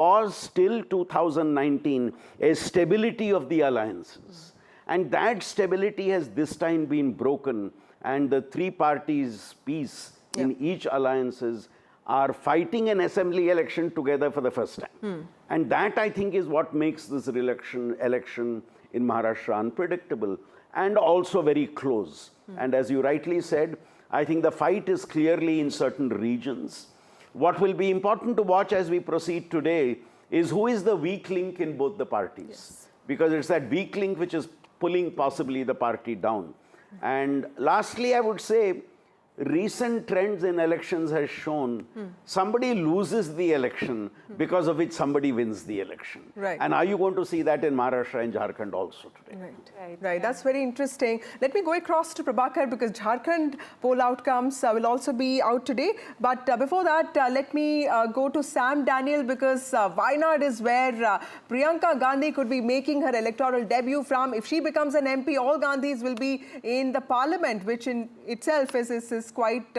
was till 2019 a stability of the alliances. And that stability has this time been broken, and the three parties' peace in each alliances are fighting an assembly election together for the first time. And that, I think, is what makes this election in Maharashtra unpredictable and also very close. And as you rightly said, I think the fight is clearly in certain regions. What will be important to watch as we proceed today is who is the weak link in both the parties. Because it's that weak link which is pulling possibly the party down. And lastly, I would say, recent trends in elections has shown somebody loses the election because of which somebody wins the election. Right. And are you going to see that in Maharashtra and Jharkhand also today? Right. That's very interesting. Let me go across to Prabhakar because Jharkhand poll outcomes will also be out today. But before that, let me go to Sam Daniel because Wayanad is where Priyanka Gandhi could be making her electoral debut from. If she becomes an MP, all Gandhis will be in the parliament, which in itself is quite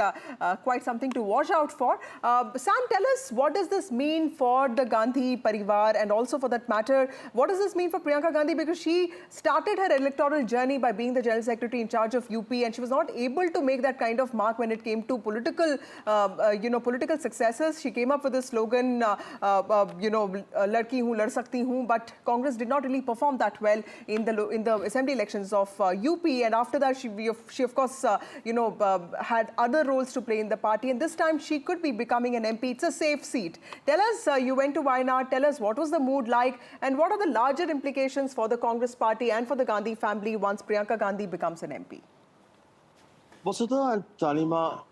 something to watch out for. Sam, tell us, what does this mean for the Gandhi Parivar, and also for that matter, what does this mean for Priyanka Gandhi? Because she started her electoral journey by being the General Secretary in charge of UP, and she was not able to make that kind of mark when it came to political, political successes. She came up with the slogan, "Ladki hoon, lad sakti hoon," but Congress did not really perform that well in the assembly elections of UP, and after that, she of course, had other roles to play in the party, and this time she could be becoming an MP. It's a safe seat. Tell us, you went to Wayanad, tell us what was the mood like, and what are the larger implications for the Congress party and for the Gandhi family once Priyanka Gandhi becomes an MP? Vasudha and Tanima,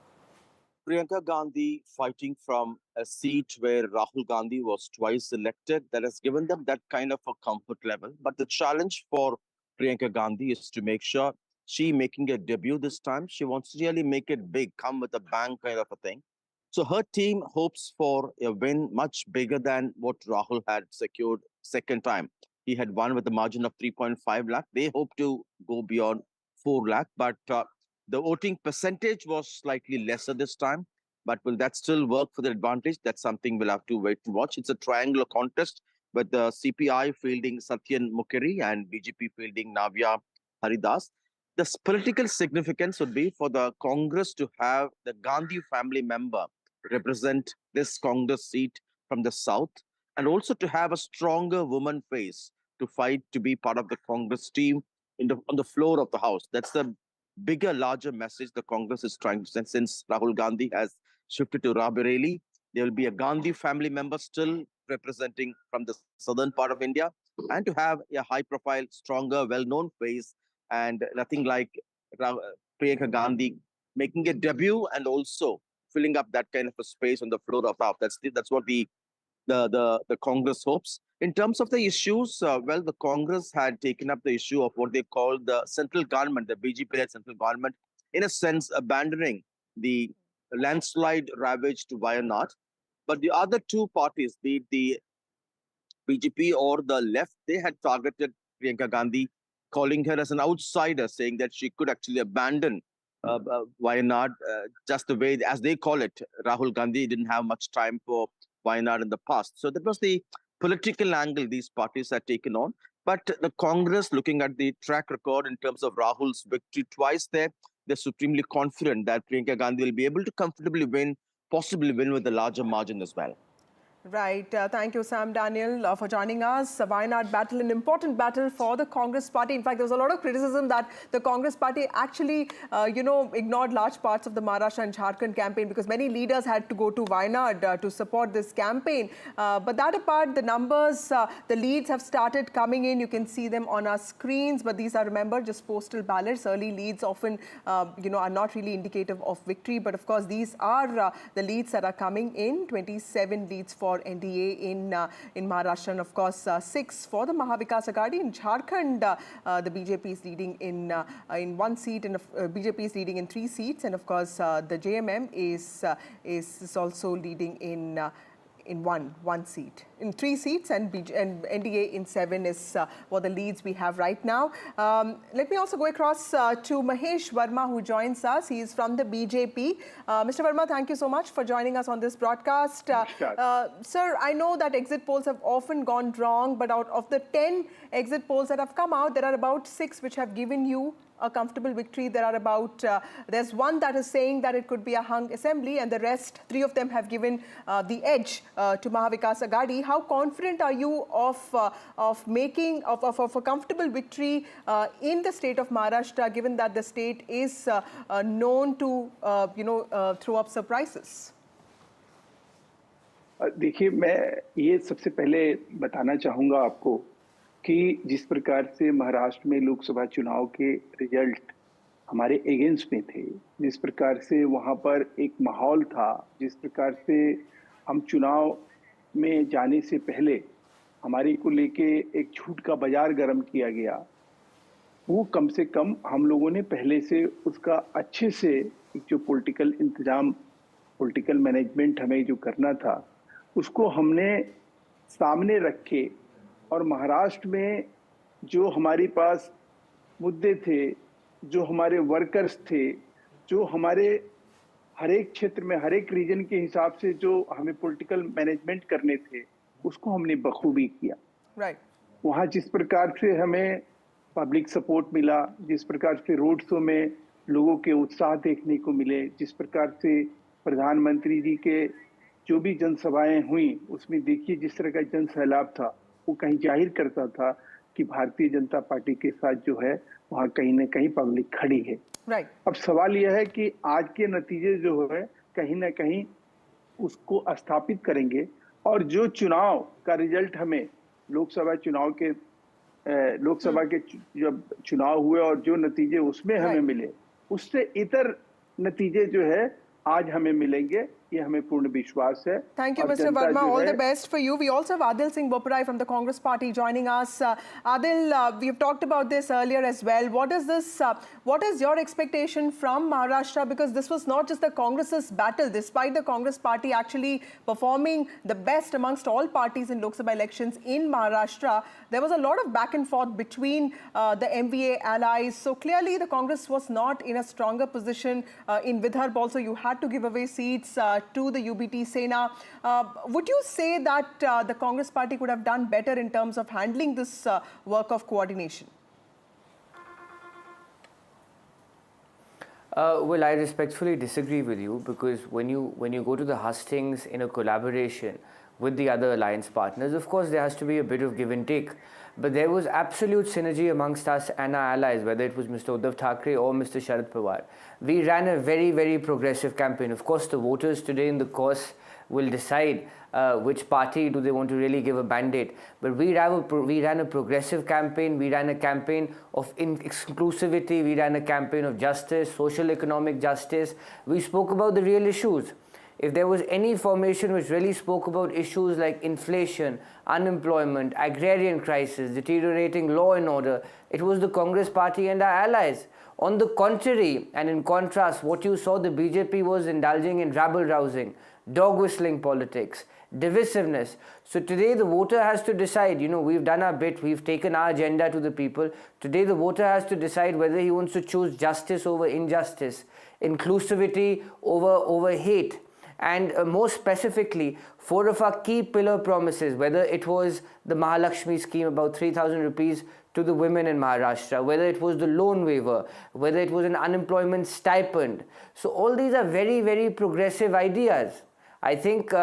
Priyanka Gandhi fighting from a seat where Rahul Gandhi was twice elected, that has given them that kind of a comfort level. But the challenge for Priyanka Gandhi is to make sure she making a debut this time. She wants to really make it big, come with a bang kind of a thing. So her team hopes for a win much bigger than what Rahul had secured second time. He had won with a margin of 3.5 lakh. They hope to go beyond 4 lakh, but the voting percentage was slightly lesser this time. But will that still work for the advantage? That's something we'll have to wait and watch. It's a triangular contest with the CPI fielding Satyan Mukheri and BJP fielding Navya Haridas. The political significance would be for the Congress to have the Gandhi family member represent this Congress seat from the south, and also to have a stronger woman face to fight to be part of the Congress team on the floor of the House. That's the bigger, larger message the Congress is trying to send. Since Rahul Gandhi has shifted to Raebareli, there will be a Gandhi family member still representing from the southern part of India, and to have a high-profile, stronger, well-known face, and nothing like Priyanka Gandhi making a debut and also filling up that kind of a space on the floor of the House. That's what the Congress hopes. In terms of the issues, well, the Congress had taken up the issue of what they call the central government, the BJP-led central government, in a sense abandoning the landslide-ravaged Wayanad. But the other two parties, be it the BJP or the left, they had targeted Priyanka Gandhi, calling her as an outsider, saying that she could actually abandon Wayanad just the way, as they call it. Rahul Gandhi didn't have much time for Wayanad in the past. So that was the political angle these parties had taken on. But the Congress, looking at the track record in terms of Rahul's victory twice there, they're supremely confident that Priyanka Gandhi will be able to comfortably win, possibly win with a larger margin as well. Right. Thank you, Sam Daniel, for joining us. Wayanad battle, an important battle for the Congress party. In fact, there was a lot of criticism that the Congress party actually, ignored large parts of the Maharashtra and Jharkhand campaign because many leaders had to go to Wayanad to support this campaign. But that apart, the numbers, the leads have started coming in. You can see them on our screens. But these are, remember, just postal ballots. Early leads often, are not really indicative of victory. But of course, these are the leads that are coming in. 27 leads for NDA in Maharashtra, and of course 6 for the Mahavikas Aghadi. In Jharkhand, the BJP is leading in 1 seat, and BJP is leading in 3 seats, and of course the JMM is also leading in in one seat. In 3 seats and NDA in 7 is what the leads we have right now. Let me also go across to Mahesh Verma, who joins us. He is from the BJP. Mr. Verma, thank you so much for joining us on this broadcast. Sir, I know that exit polls have often gone wrong, but out of the 10 exit polls that have come out, there are about 6 which have given you a comfortable victory. There are about, there's one that is saying that it could be a hung assembly, and the rest, 3 of them have given the edge to Mahavikas Aghadi. How confident are you of making a comfortable victory in the state of Maharashtra, given that the state is known to, throw up surprises? देखिए, मैं ये सबसे पहले बताना चाहूँगा आपको कि जिस प्रकार से महाराष्ट्र में लोकसभा चुनाव के रिजल्ट हमारे अगेंस्ट में थे, जिस प्रकार से वहाँ पर एक माहौल था, जिस प्रकार से हम चुनाव में जाने से पहले हमारे को लेके एक झूठ का बाजार गर्म किया गया, वो कम से कम हम लोगों ने पहले से उसका अच्छे से जो पॉलिटिकल इंतजाम, पॉलिटिकल मैनेजमेंट हमें जो करना था, उसको हमने सामने रख के, और महाराष्ट्र में जो हमारे पास मुद्दे थे, जो हमारे वर्कर्स थे, जो हमारे हर एक क्षेत्र में हर एक रीजन के हिसाब से जो हमें पॉलिटिकल मैनेजमेंट करने थे, उसको हमने बखूबी किया। वहाँ जिस प्रकार से हमें पब्लिक सपोर्ट मिला, जिस प्रकार से रोड शो में लोगों के उत्साह देखने को मिले, जिस प्रकार से प्रधानमंत्री जी के जो भी जनसभाएं हुई, उसमें देखिए जिस तरह का जन सैलाब था, वो कहीं जाहिर करता था कि भारतीय जनता पार्टी के साथ जो है वहाँ कहीं ना कहीं पब्लिक खड़ी है। अब सवाल यह है कि आज के नतीजे जो है कहीं ना कहीं उसको स्थापित करेंगे, और जो चुनाव का रिजल्ट हमें लोकसभा के जब चुनाव हुए और जो नतीजे उसमें हमें मिले, उससे इतर नतीजे जो है आज हमें मिलेंगे, ये हमें पूर्ण विश्वास है। Thank you, Mr. Verma. All the best for you. We also have Adil Singh Boparai from the Congress Party joining us. Adil, we have talked about this earlier as well. What is your expectation from Maharashtra? Because this was not just the Congress's battle. Despite the Congress Party actually performing the best amongst all parties in Lok Sabha elections in Maharashtra, there was a lot of back and forth between the MVA allies. So clearly the Congress was not in a stronger position. In Vidarbha also you had to give away seats to the UBT Sena. Would you say that the Congress Party could have done better in terms of handling this work of coordination? Well, I respectfully disagree with you, because when you go to the hustings in a collaboration with the other alliance partners, of course there has to be a bit of give and take. But there was absolute synergy amongst us and our allies, whether it was Mr. Uddhav Thackeray or Mr. Sharad Pawar. We ran a very, very progressive campaign. Of course, the voters today in the course will decide which party do they want to really give a mandate. But we ran a progressive campaign. We ran a campaign of inclusivity. We ran a campaign of justice, social economic justice. We spoke about the real issues. If there was any formation which really spoke about issues like inflation, unemployment, agrarian crisis, deteriorating law and order, it was the Congress Party and our allies. On the contrary, and in contrast, what you saw, the BJP was indulging in rabble-rousing, dog-whistling politics, divisiveness. So today the voter has to decide, we've done our bit, we've taken our agenda to the people. Today the voter has to decide whether he wants to choose justice over injustice, inclusivity over hate. And more specifically, 4 of our key pillar promises, whether it was the Mahalakshmi scheme, about 3,000 rupees to the women in Maharashtra, whether it was the loan waiver, whether it was an unemployment stipend. So all these are very, very progressive ideas. I think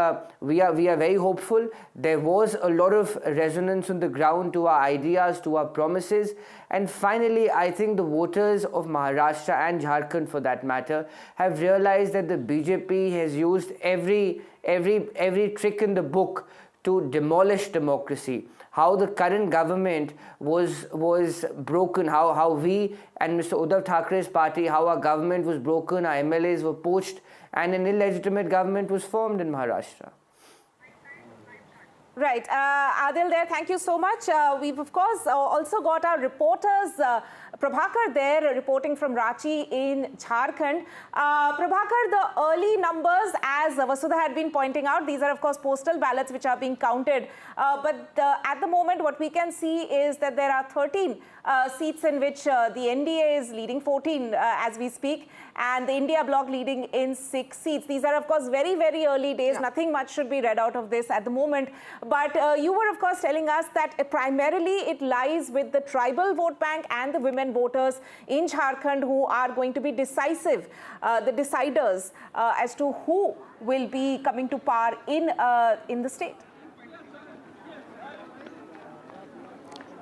we are very hopeful. There was a lot of resonance on the ground to our ideas, to our promises. And finally, I think the voters of Maharashtra and Jharkhand, for that matter, have realized that the BJP has used every trick in the book to demolish democracy. How the current government was broken, how we and Mr. Uddhav Thackre's party, how our government was broken, our MLAs were poached, and an illegitimate government was formed in Maharashtra. Right. Adil there, thank you so much. We've, of course, also got our reporters, Prabhakar there, reporting from Ranchi in Jharkhand. Prabhakar, the early numbers, as Vasudha had been pointing out, these are, of course, postal ballots which are being counted. But at the moment, what we can see is that there are 13 seats in which the NDA is leading, 14 as we speak, and the India bloc leading in 6 seats. These are, of course, very, very early days. Yeah. Nothing much should be read out of this at the moment. But you were, of course, telling us that primarily it lies with the tribal vote bank and the women voters in Jharkhand who are going to be decisive, the deciders as to who will be coming to power in the state.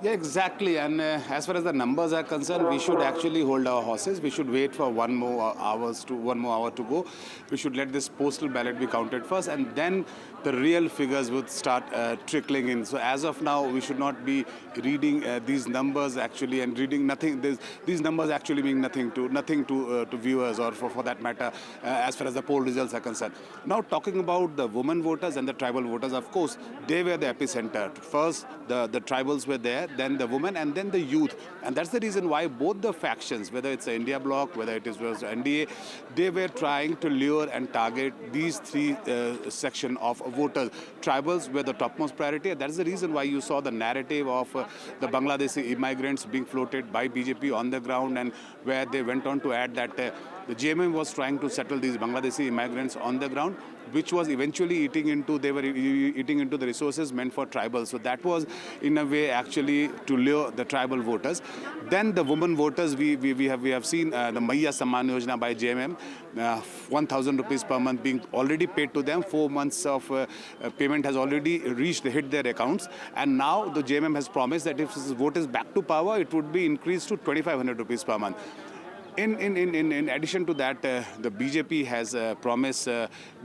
Yeah, exactly. And as far as the numbers are concerned, we should actually hold our horses. We should wait for one more hour to go. We should let this postal ballot be counted first, and then the real figures would start trickling in. So as of now, we should not be reading these numbers actually and reading nothing. These numbers actually mean nothing to viewers or for that matter as far as the poll results are concerned. Now talking about the women voters and the tribal voters, of course, they were the epicenter. First, the tribals were there, then the women, and then the youth. And that's the reason why both the factions, whether it's the India bloc, whether it was NDA, they were trying to lure and target these three section of voters. Tribals were the topmost priority. That is the reason why you saw the narrative of the Bangladeshi immigrants being floated by BJP on the ground, and where they went on to add that the JMM was trying to settle these Bangladeshi immigrants on the ground, which was eventually eating into the resources meant for tribals. So that was in a way actually to lure the tribal voters. Then the women voters, we have seen the Maiya Samman Yojana by JMM, 1,000 rupees per month being already paid to them. 4 months of payment has already hit their accounts, and now the JMM has promised that if this vote is back to power, it would be increased to 2,500 rupees per month. In addition to that, the BJP has promised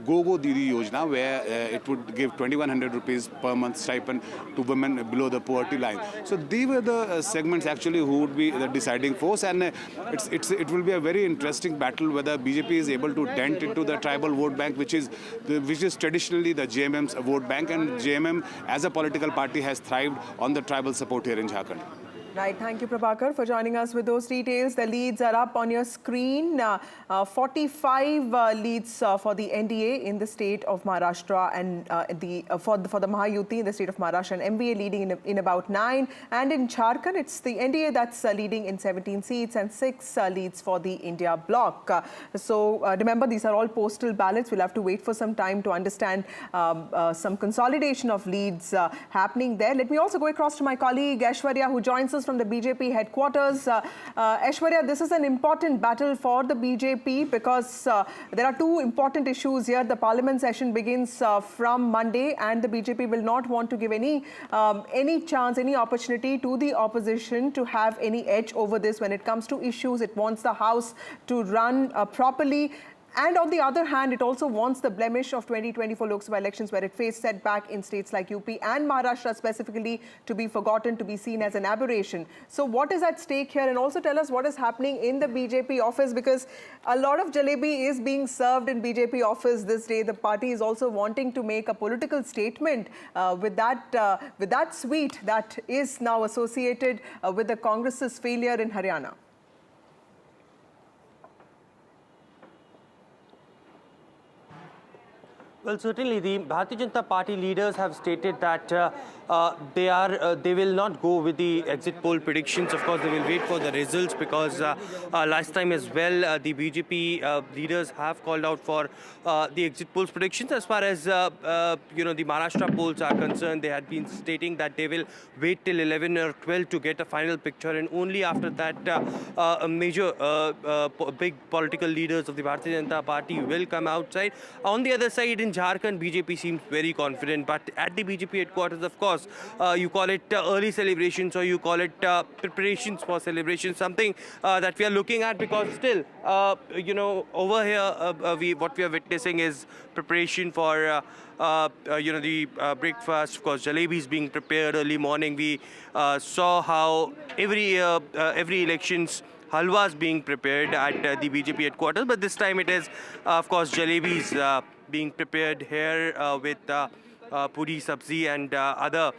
Go Didi Yojana, where it would give 2,100 rupees per month stipend to women below the poverty line. So these were the segments actually who would be the deciding force, and it will be a very interesting battle whether BJP is able to dent into the tribal vote bank, which is traditionally the JMM's vote bank, and JMM as a political party has thrived on the tribal support here in Jharkhand. Right, thank you, Prabhakar, for joining us with those details. The leads are up on your screen. 45 leads for the NDA in the state of Maharashtra, and for the Mahayuti in the state of Maharashtra, and MVA leading in about 9. And in Jharkhand, it's the NDA that's leading in 17 seats and 6 leads for the India bloc. So remember, these are all postal ballots. We'll have to wait for some time to understand some consolidation of leads happening there. Let me also go across to my colleague Aishwarya, who joins us from the BJP headquarters. Aishwarya, this is an important battle for the BJP because there are two important issues here. The parliament session begins from Monday, and the BJP will not want to give any chance, any opportunity to the opposition to have any edge over this when it comes to issues. It wants the House to run properly. And on the other hand, it also wants the blemish of 2024 Lok Sabha elections, where it faced setback in states like UP and Maharashtra specifically, to be forgotten, to be seen as an aberration. So what is at stake here? And also tell us what is happening in the BJP office, because a lot of jalebi is being served in BJP office this day. The party is also wanting to make a political statement with that sweet that is now associated with the Congress's failure in Haryana. Well, certainly the Bharatiya Janata Party leaders have stated that they will not go with the exit poll predictions. Of course, they will wait for the results, because last time as well, the BJP leaders have called out for the exit polls predictions. As far as the Maharashtra polls are concerned, they had been stating that they will wait till 11 or 12 to get a final picture, and only after that, big political leaders of the Bharatiya Janata Party will come outside. On the other side, in Jharkhand, BJP seems very confident, but at the BJP headquarters, of course, you call it early celebrations, or you call it preparations for celebrations, something that we are looking at, because still, over here, what we are witnessing is preparation for the breakfast. Of course, jalebis being prepared early morning. We saw how every elections halwas being prepared at the BJP headquarters, but this time it is, of course, jalebis being prepared here with puri, sabzi and other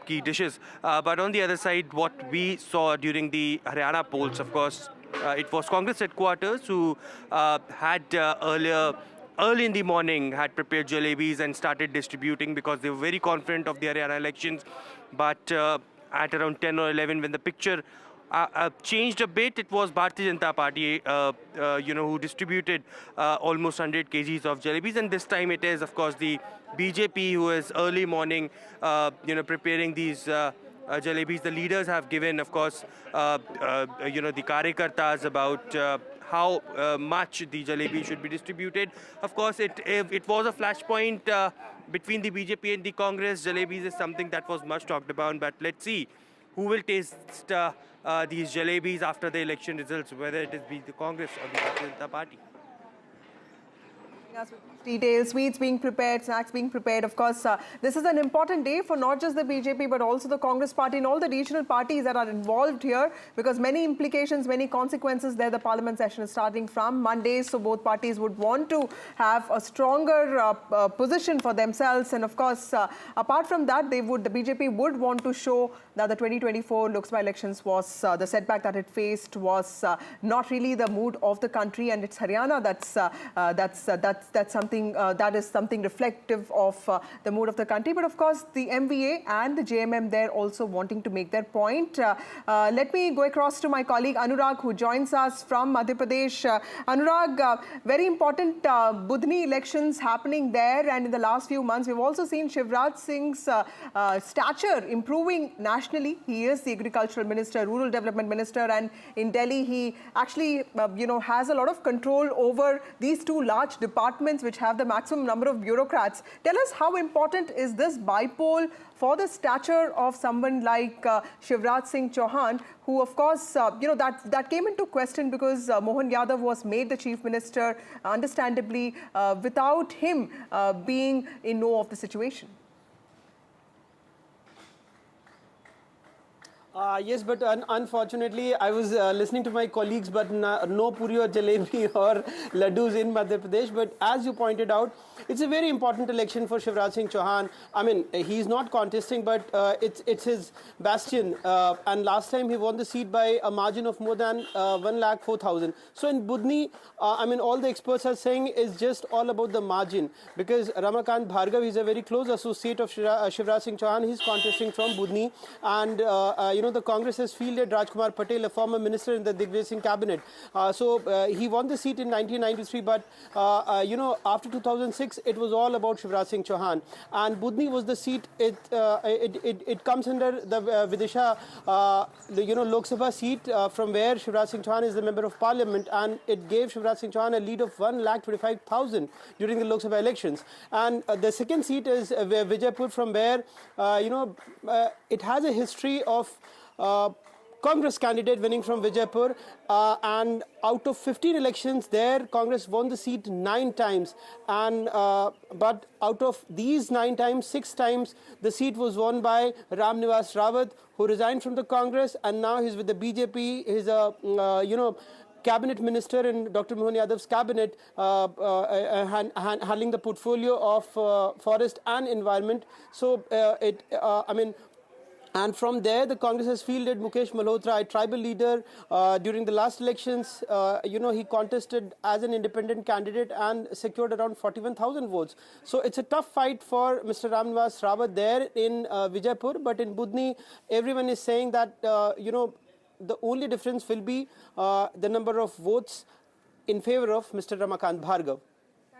key dishes. But on the other side, what we saw during the Haryana polls, of course, it was Congress headquarters who had early in the morning had prepared jalebis and started distributing because they were very confident of the Haryana elections. But at around 10 or 11, when the picture changed a bit, it was Bharatiya Janata Party, who distributed almost 100 kgs of jalebis. And this time it is, of course, the BJP who is early morning, preparing these jalebis. The leaders have given, of course, the Karyakartas about how much the jalebi should be distributed. Of course, it was a flashpoint between the BJP and the Congress. Jalebis is something that was much talked about, but let's see who will taste these jalebis after the election results, whether it is the Congress or the Bharatiya Janata Party. Details, sweets being prepared, snacks being prepared. Of course, this is an important day for not just the BJP but also the Congress party and all the regional parties that are involved here, because many implications, many consequences there. The parliament session is starting from Monday, so both parties would want to have a stronger position for themselves. And of course, apart from that, the BJP would want to show that the 2024 Lok Sabha elections was the setback that it faced was not really the mood of the country, and it's Haryana that's something that is something reflective of the mood of the country. But of course, the MVA and the JMM there also wanting to make their point. Let me go across to my colleague Anurag, who joins us from Madhya Pradesh. Anurag, very important Budhni elections happening there, and in the last few months, we've also seen Shivraj Singh's stature improving nationally. He is the agricultural minister, rural development minister, and in Delhi, he actually has a lot of control over these two large departments which have the maximum number of bureaucrats. Tell us, how important is this bypoll for the stature of someone like Shivraj Singh Chauhan, who of course, that came into question because Mohan Yadav was made the chief minister, understandably, without him being in know of the situation. Yes, but unfortunately, I was listening to my colleagues, but no puri or jalebi or laddus in Madhya Pradesh. But as you pointed out, it's a very important election for Shivraj Singh Chauhan. I mean, he's not contesting, but it's his bastion. And last time he won the seat by a margin of more than 1,04,000. So in Budhni, all the experts are saying it's just all about the margin, because Ramakant Bhargav is a very close associate of Shivraj Singh Chauhan. He's contesting from Budhni, and the Congress has fielded Rajkumar Patel, a former minister in the Digvijay Singh cabinet. He won the seat in 1993, but after 2006, it was all about Shivraj Singh Chauhan. And Budhni was the seat. It comes under the Vidisha, Lok Sabha seat, from where Shivraj Singh Chauhan is the member of parliament, and it gave Shivraj Singh Chauhan a lead of 1,25,000 during the Lok Sabha elections. And the second seat is Vijaypur, from where it has a history of Congress candidate winning from Vijaypur, and out of 15 elections there, Congress won the seat 9 times. And but out of these 9 times, 6 times the seat was won by Ram Nivas Rawat, who resigned from the Congress, and now he's with the BJP. He's a cabinet minister in Dr. Mohan Yadav's cabinet, handling the portfolio of forest and environment. So and from there, the Congress has fielded Mukesh Malhotra, a tribal leader. During the last elections, he contested as an independent candidate and secured around 41,000 votes. So it's a tough fight for Mr. Ram Nivas Rawat there in Vijaypur. But in Budhni, everyone is saying that, the only difference will be the number of votes in favor of Mr. Ramakant Bhargav.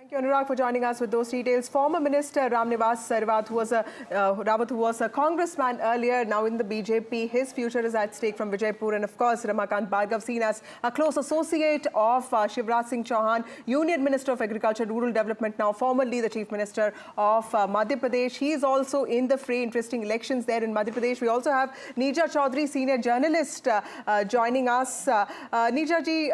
Thank you, Anurag, for joining us with those details. Former Minister Ram Nivas Rawat, who was a congressman earlier, now in the BJP. His future is at stake from Vijaypur. And of course, Ramakant Bhargav, seen as a close associate of Shivraj Singh Chauhan, Union Minister of Agriculture, Rural Development, now formerly the Chief Minister of Madhya Pradesh. He is also in the fray. Interesting elections there in Madhya Pradesh. We also have Neerja Chaudhary, senior journalist, joining us. Neerja ji,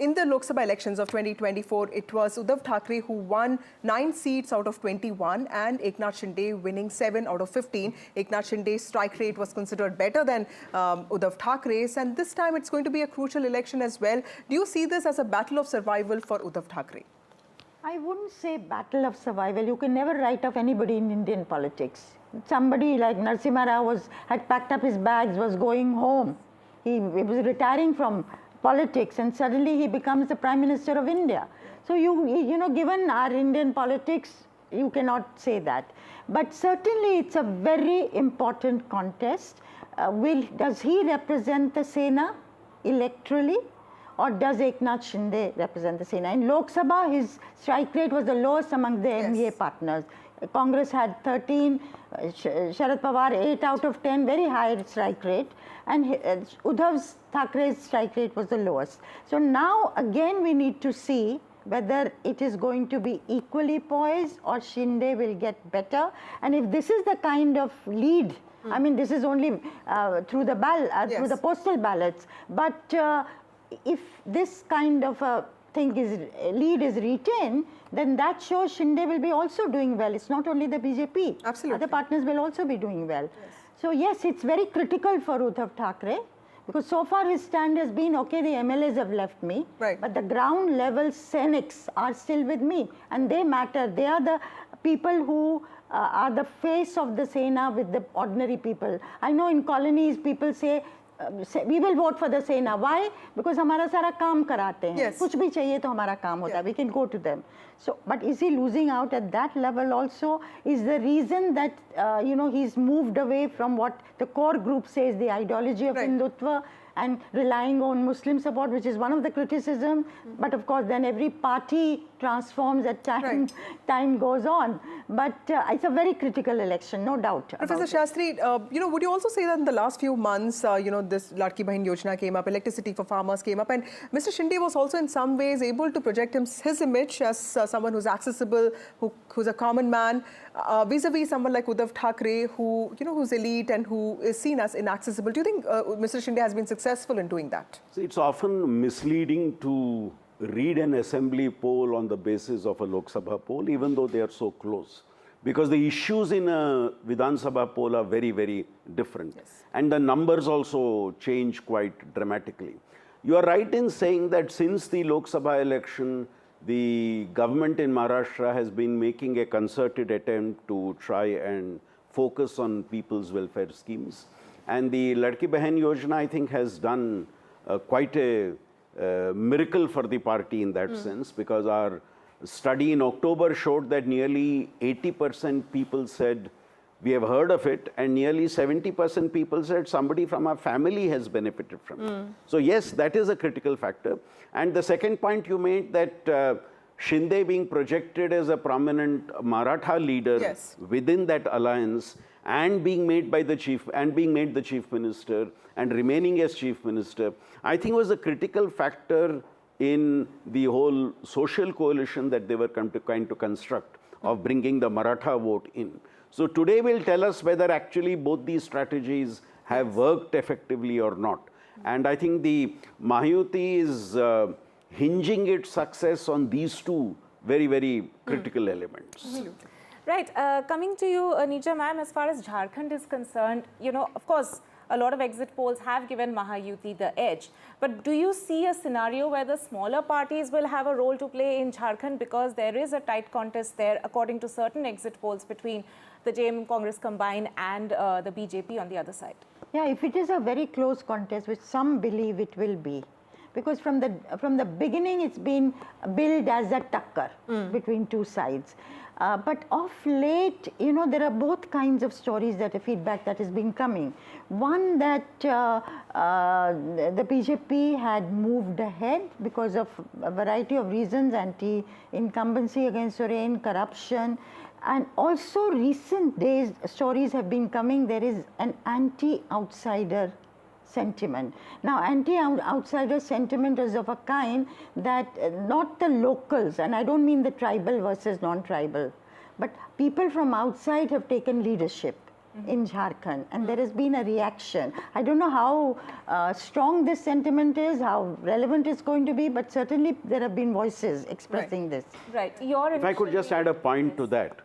in the Lok Sabha elections of 2024, it was Uddhav Thackeray who won 9 seats out of 21, and Eknath Shinde winning 7 out of 15. Eknath Shinde's strike rate was considered better than Uddhav Thackeray's, and this time it's going to be a crucial election as well. Do you see this as a battle of survival for Uddhav Thackeray? I wouldn't say battle of survival. You can never write off anybody in Indian politics. Somebody like Narasimha Rao had packed up his bags, was going home. He was retiring from politics, and suddenly he becomes the Prime Minister of India. So you know, given our Indian politics, you cannot say that. But certainly it's a very important contest. Does he represent the Sena electorally, or does Eknath Shinde represent the Sena? In Lok Sabha, his strike rate was the lowest among the NDA partners. Congress had 13, Sharad Pawar 8 out of 10, very high strike rate, and Uddhav Thackeray's strike rate was the lowest. So now again we need to see whether it is going to be equally poised or Shinde will get better. And if this is the kind of lead, I mean, this is only through the through the postal ballots, but if this kind of a lead is retained, then that shows Shinde will be also doing well. It's not only the BJP. Absolutely. Other partners will also be doing well. Yes. So yes, it's very critical for Uddhav Thackeray, because so far his stand has been, okay, the MLAs have left me, but the ground level Senics are still with me, and they matter. They are the people who are the face of the Sena with the ordinary people. I know in colonies people say, we will vote for the Sena. Why? Because हमारा सारा काम कराते हैं. Yes. कुछ भी चाहिए तो हमारा काम होता है. We can go to them. So, but is he losing out at that level also? Is the reason that you know, he's moved away from what the core group says, the ideology of Hindutva, and relying on Muslim support, which is one of the criticisms. But of course, then every party transforms as time goes on. But it's a very critical election, no doubt. Professor Shastri, you know, would you also say that in the last few months, you know, this Ladki Bahin Yojana came up, electricity for farmers came up, and Mr. Shinde was also in some ways able to project his image as someone who's accessible, who's a common man, vis-a-vis someone like Uddhav Thackeray, who, you know, who's elite and who is seen as inaccessible. Do you think Mr. Shinde has been successful in doing that? So it's often misleading to read an assembly poll on the basis of a Lok Sabha poll, even though they are so close. Because the issues in a Vidhan Sabha poll are very, very different. Yes. And the numbers also change quite dramatically. You are right in saying that since the Lok Sabha election, the government in Maharashtra has been making a concerted attempt to try and focus on people's welfare schemes. And the Ladki Bahin Yojana, I think, has done quite a miracle for the party in that sense, because our study in October showed that nearly 80% people said, we have heard of it, and nearly 70% people said somebody from our family has benefited from it. So yes, that is a critical factor. And the second point you made, that Shinde being projected as a prominent Maratha leader within that alliance, and being made the chief minister and remaining as chief minister, I think was a critical factor in the whole social coalition that they were trying to construct of bringing the Maratha vote in. So today will tell us whether actually both these strategies have worked effectively or not. And I think the Mahayuti is hinging its success on these two very, very critical elements. Right. Coming to you, Neeja ma'am, as far as Jharkhand is concerned, you know, of course, a lot of exit polls have given Mahayuti the edge. But do you see a scenario where the smaller parties will have a role to play in Jharkhand, because there is a tight contest there, according to certain exit polls, between the JMM Congress combined and the BJP on the other side? Yeah, if it is a very close contest, which some believe it will be, because from the beginning it's been billed as a takkar between two sides. But of late, you know, there are both kinds of stories, that feedback that has been coming. One, that the BJP had moved ahead because of a variety of reasons, anti-incumbency against Soren, corruption, and also recent days stories have been coming, there is an anti-outsider sentiment. Now, anti-outsider sentiment is of a kind that not the locals, and I don't mean the tribal versus non-tribal, but people from outside have taken leadership in Jharkhand, and there has been a reaction. I don't know how strong this sentiment is, how relevant it's going to be, but certainly there have been voices expressing this. Right. If I could just add a point to that.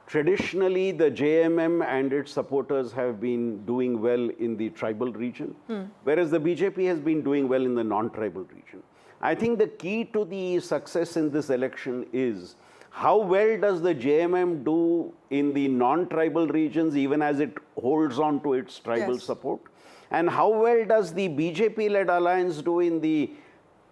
Traditionally, the JMM and its supporters have been doing well in the tribal region, whereas the BJP has been doing well in the non-tribal region. I think the key to the success in this election is how well does the JMM do in the non-tribal regions, even as it holds on to its tribal support? And how well does the BJP-led alliance do in the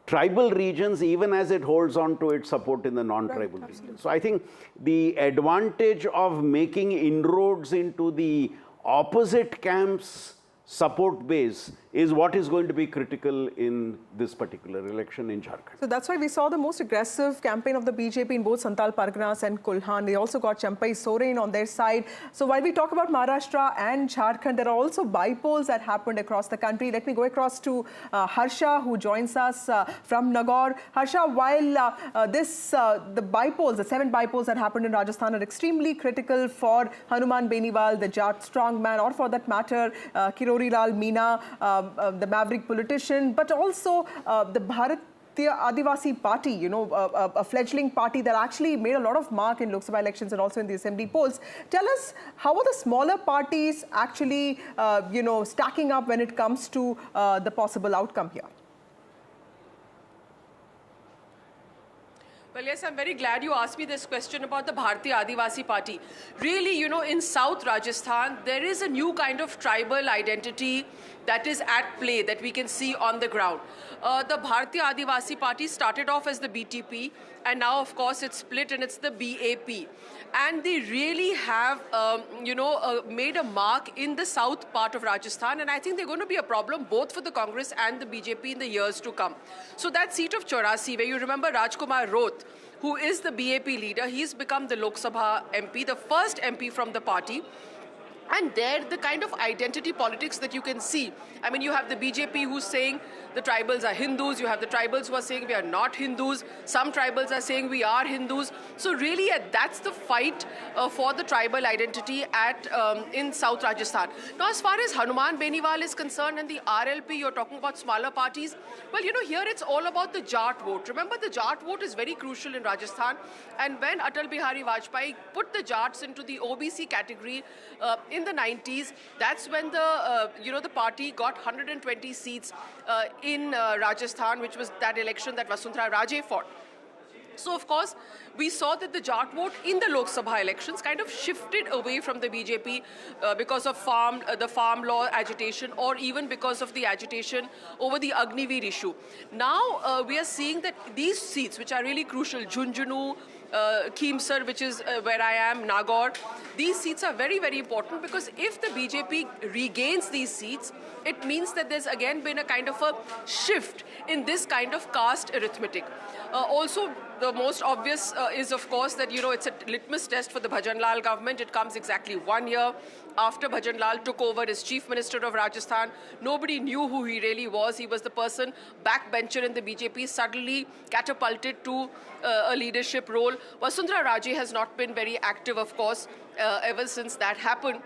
tribal regions, even as it holds on to its support in the non-tribal regions? So I think the advantage of making inroads into the opposite camp's support base is what is going to be critical in this particular election in Jharkhand. So that's why we saw the most aggressive campaign of the BJP in both Santal Parganas and Kulhan. They also got Hemant Soren on their side. So while we talk about Maharashtra and Jharkhand, there are also bypolls that happened across the country. Let me go across to Harsha, who joins us from Nagaur. Harsha, while the bypolls, the 7 bypolls that happened in Rajasthan are extremely critical for Hanuman Beniwal, the Jat strongman, or for that matter, Kirori Lal Meena, the maverick politician, but also the Bharatiya Adivasi Party, you know, a fledgling party that actually made a lot of mark in Lok Sabha elections and also in the assembly polls. Tell us, how are the smaller parties actually, you know, stacking up when it comes to the possible outcome here? Well, yes, I'm very glad you asked me this question about the Bharatiya Adivasi Party. Really, you know, in South Rajasthan, there is a new kind of tribal identity that is at play that we can see on the ground. The Bharatiya Adivasi Party started off as the BTP, and now, of course, it's split and it's the BAP. And they really have, made a mark in the south part of Rajasthan, and I think they're going to be a problem both for the Congress and the BJP in the years to come. So that seat of Chaurasi, where you remember Rajkumar Roth, who is the BAP leader, he's become the Lok Sabha MP, the first MP from the party. And there, the kind of identity politics that you can see. I mean, you have the BJP who's saying the tribals are Hindus. You have the tribals who are saying we are not Hindus. Some tribals are saying we are Hindus. So really, that's the fight for the tribal identity in South Rajasthan. Now, as far as Hanuman Beniwal is concerned and the RLP, you're talking about smaller parties. Well, you know, here it's all about the Jat vote. Remember, the Jat vote is very crucial in Rajasthan. And when Atal Bihari Vajpayee put the Jats into the OBC category in the 90s, that's when the party got 120 seats in Rajasthan, which was that election that Vasundhara Raje fought. So, of course, we saw that the Jat vote in the Lok Sabha elections kind of shifted away from the BJP because of the farm law agitation, or even because of the agitation over the Agniveer issue. Now, we are seeing that these seats, which are really crucial, Jhunjhunu, Keemsar, which is where I am, Nagaur, these seats are very, very important, because if the BJP regains these seats, it means that there's again been a kind of a shift in this kind of caste arithmetic. Also, the most obvious is, of course, that, you know, it's a litmus test for the Bhajan Lal government. It comes exactly 1 year after Bhajan Lal took over as Chief Minister of Rajasthan. Nobody knew who he really was. He was the person, backbencher in the BJP, suddenly catapulted to a leadership role. Vasundhara Raje has not been very active, of course, ever since that happened.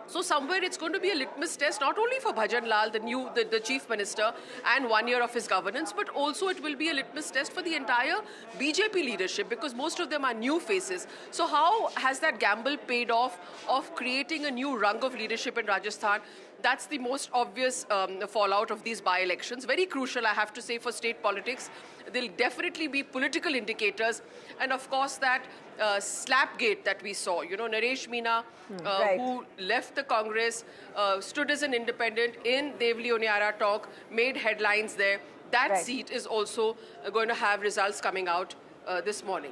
So somewhere it's going to be a litmus test, not only for Bhajan Lal, the Chief Minister, and 1 year of his governance, but also it will be a litmus test for the entire BJP leadership, because most of them are new faces. So how has that gamble paid off of creating a new rung of leadership in Rajasthan? That's the most obvious fallout of these by-elections. Very crucial, I have to say, for state politics. There'll definitely be political indicators. And of course, that slapgate that we saw, you know, Naresh Meena, who left the Congress, stood as an independent in Devli Oniara talk, made headlines there. That seat is also going to have results coming out this morning.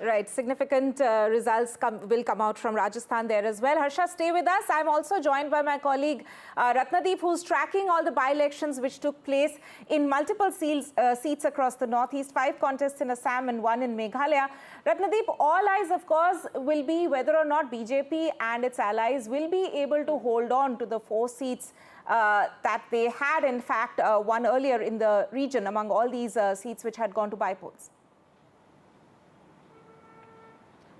Right, significant results will come out from Rajasthan there as well. Harsha, stay with us. I'm also joined by my colleague Ratnadeep, who's tracking all the by-elections which took place in multiple seats across the northeast, 5 contests in Assam and 1 in Meghalaya. Ratnadeep, all eyes, of course, will be whether or not BJP and its allies will be able to hold on to the 4 seats that they had, in fact, won earlier in the region among all these seats which had gone to bypolls.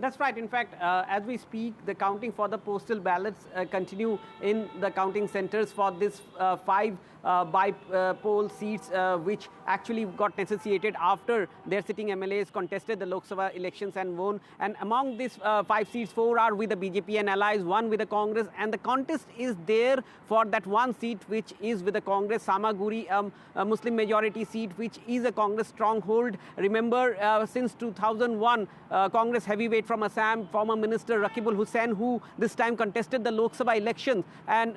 That's right. In fact, as we speak, the counting for the postal ballots continue in the counting centers for this 5 by-poll seats, which actually got negotiated after their sitting MLAs contested the Lok Sabha elections and won. And among these 5 seats, 4 are with the BJP and allies, 1 with the Congress. And the contest is there for that 1 seat, which is with the Congress, Samaguri, a Muslim majority seat, which is a Congress stronghold. Remember, since 2001, Congress heavyweight from Assam, former Minister Rakibul Hussain, who this time contested the Lok Sabha elections and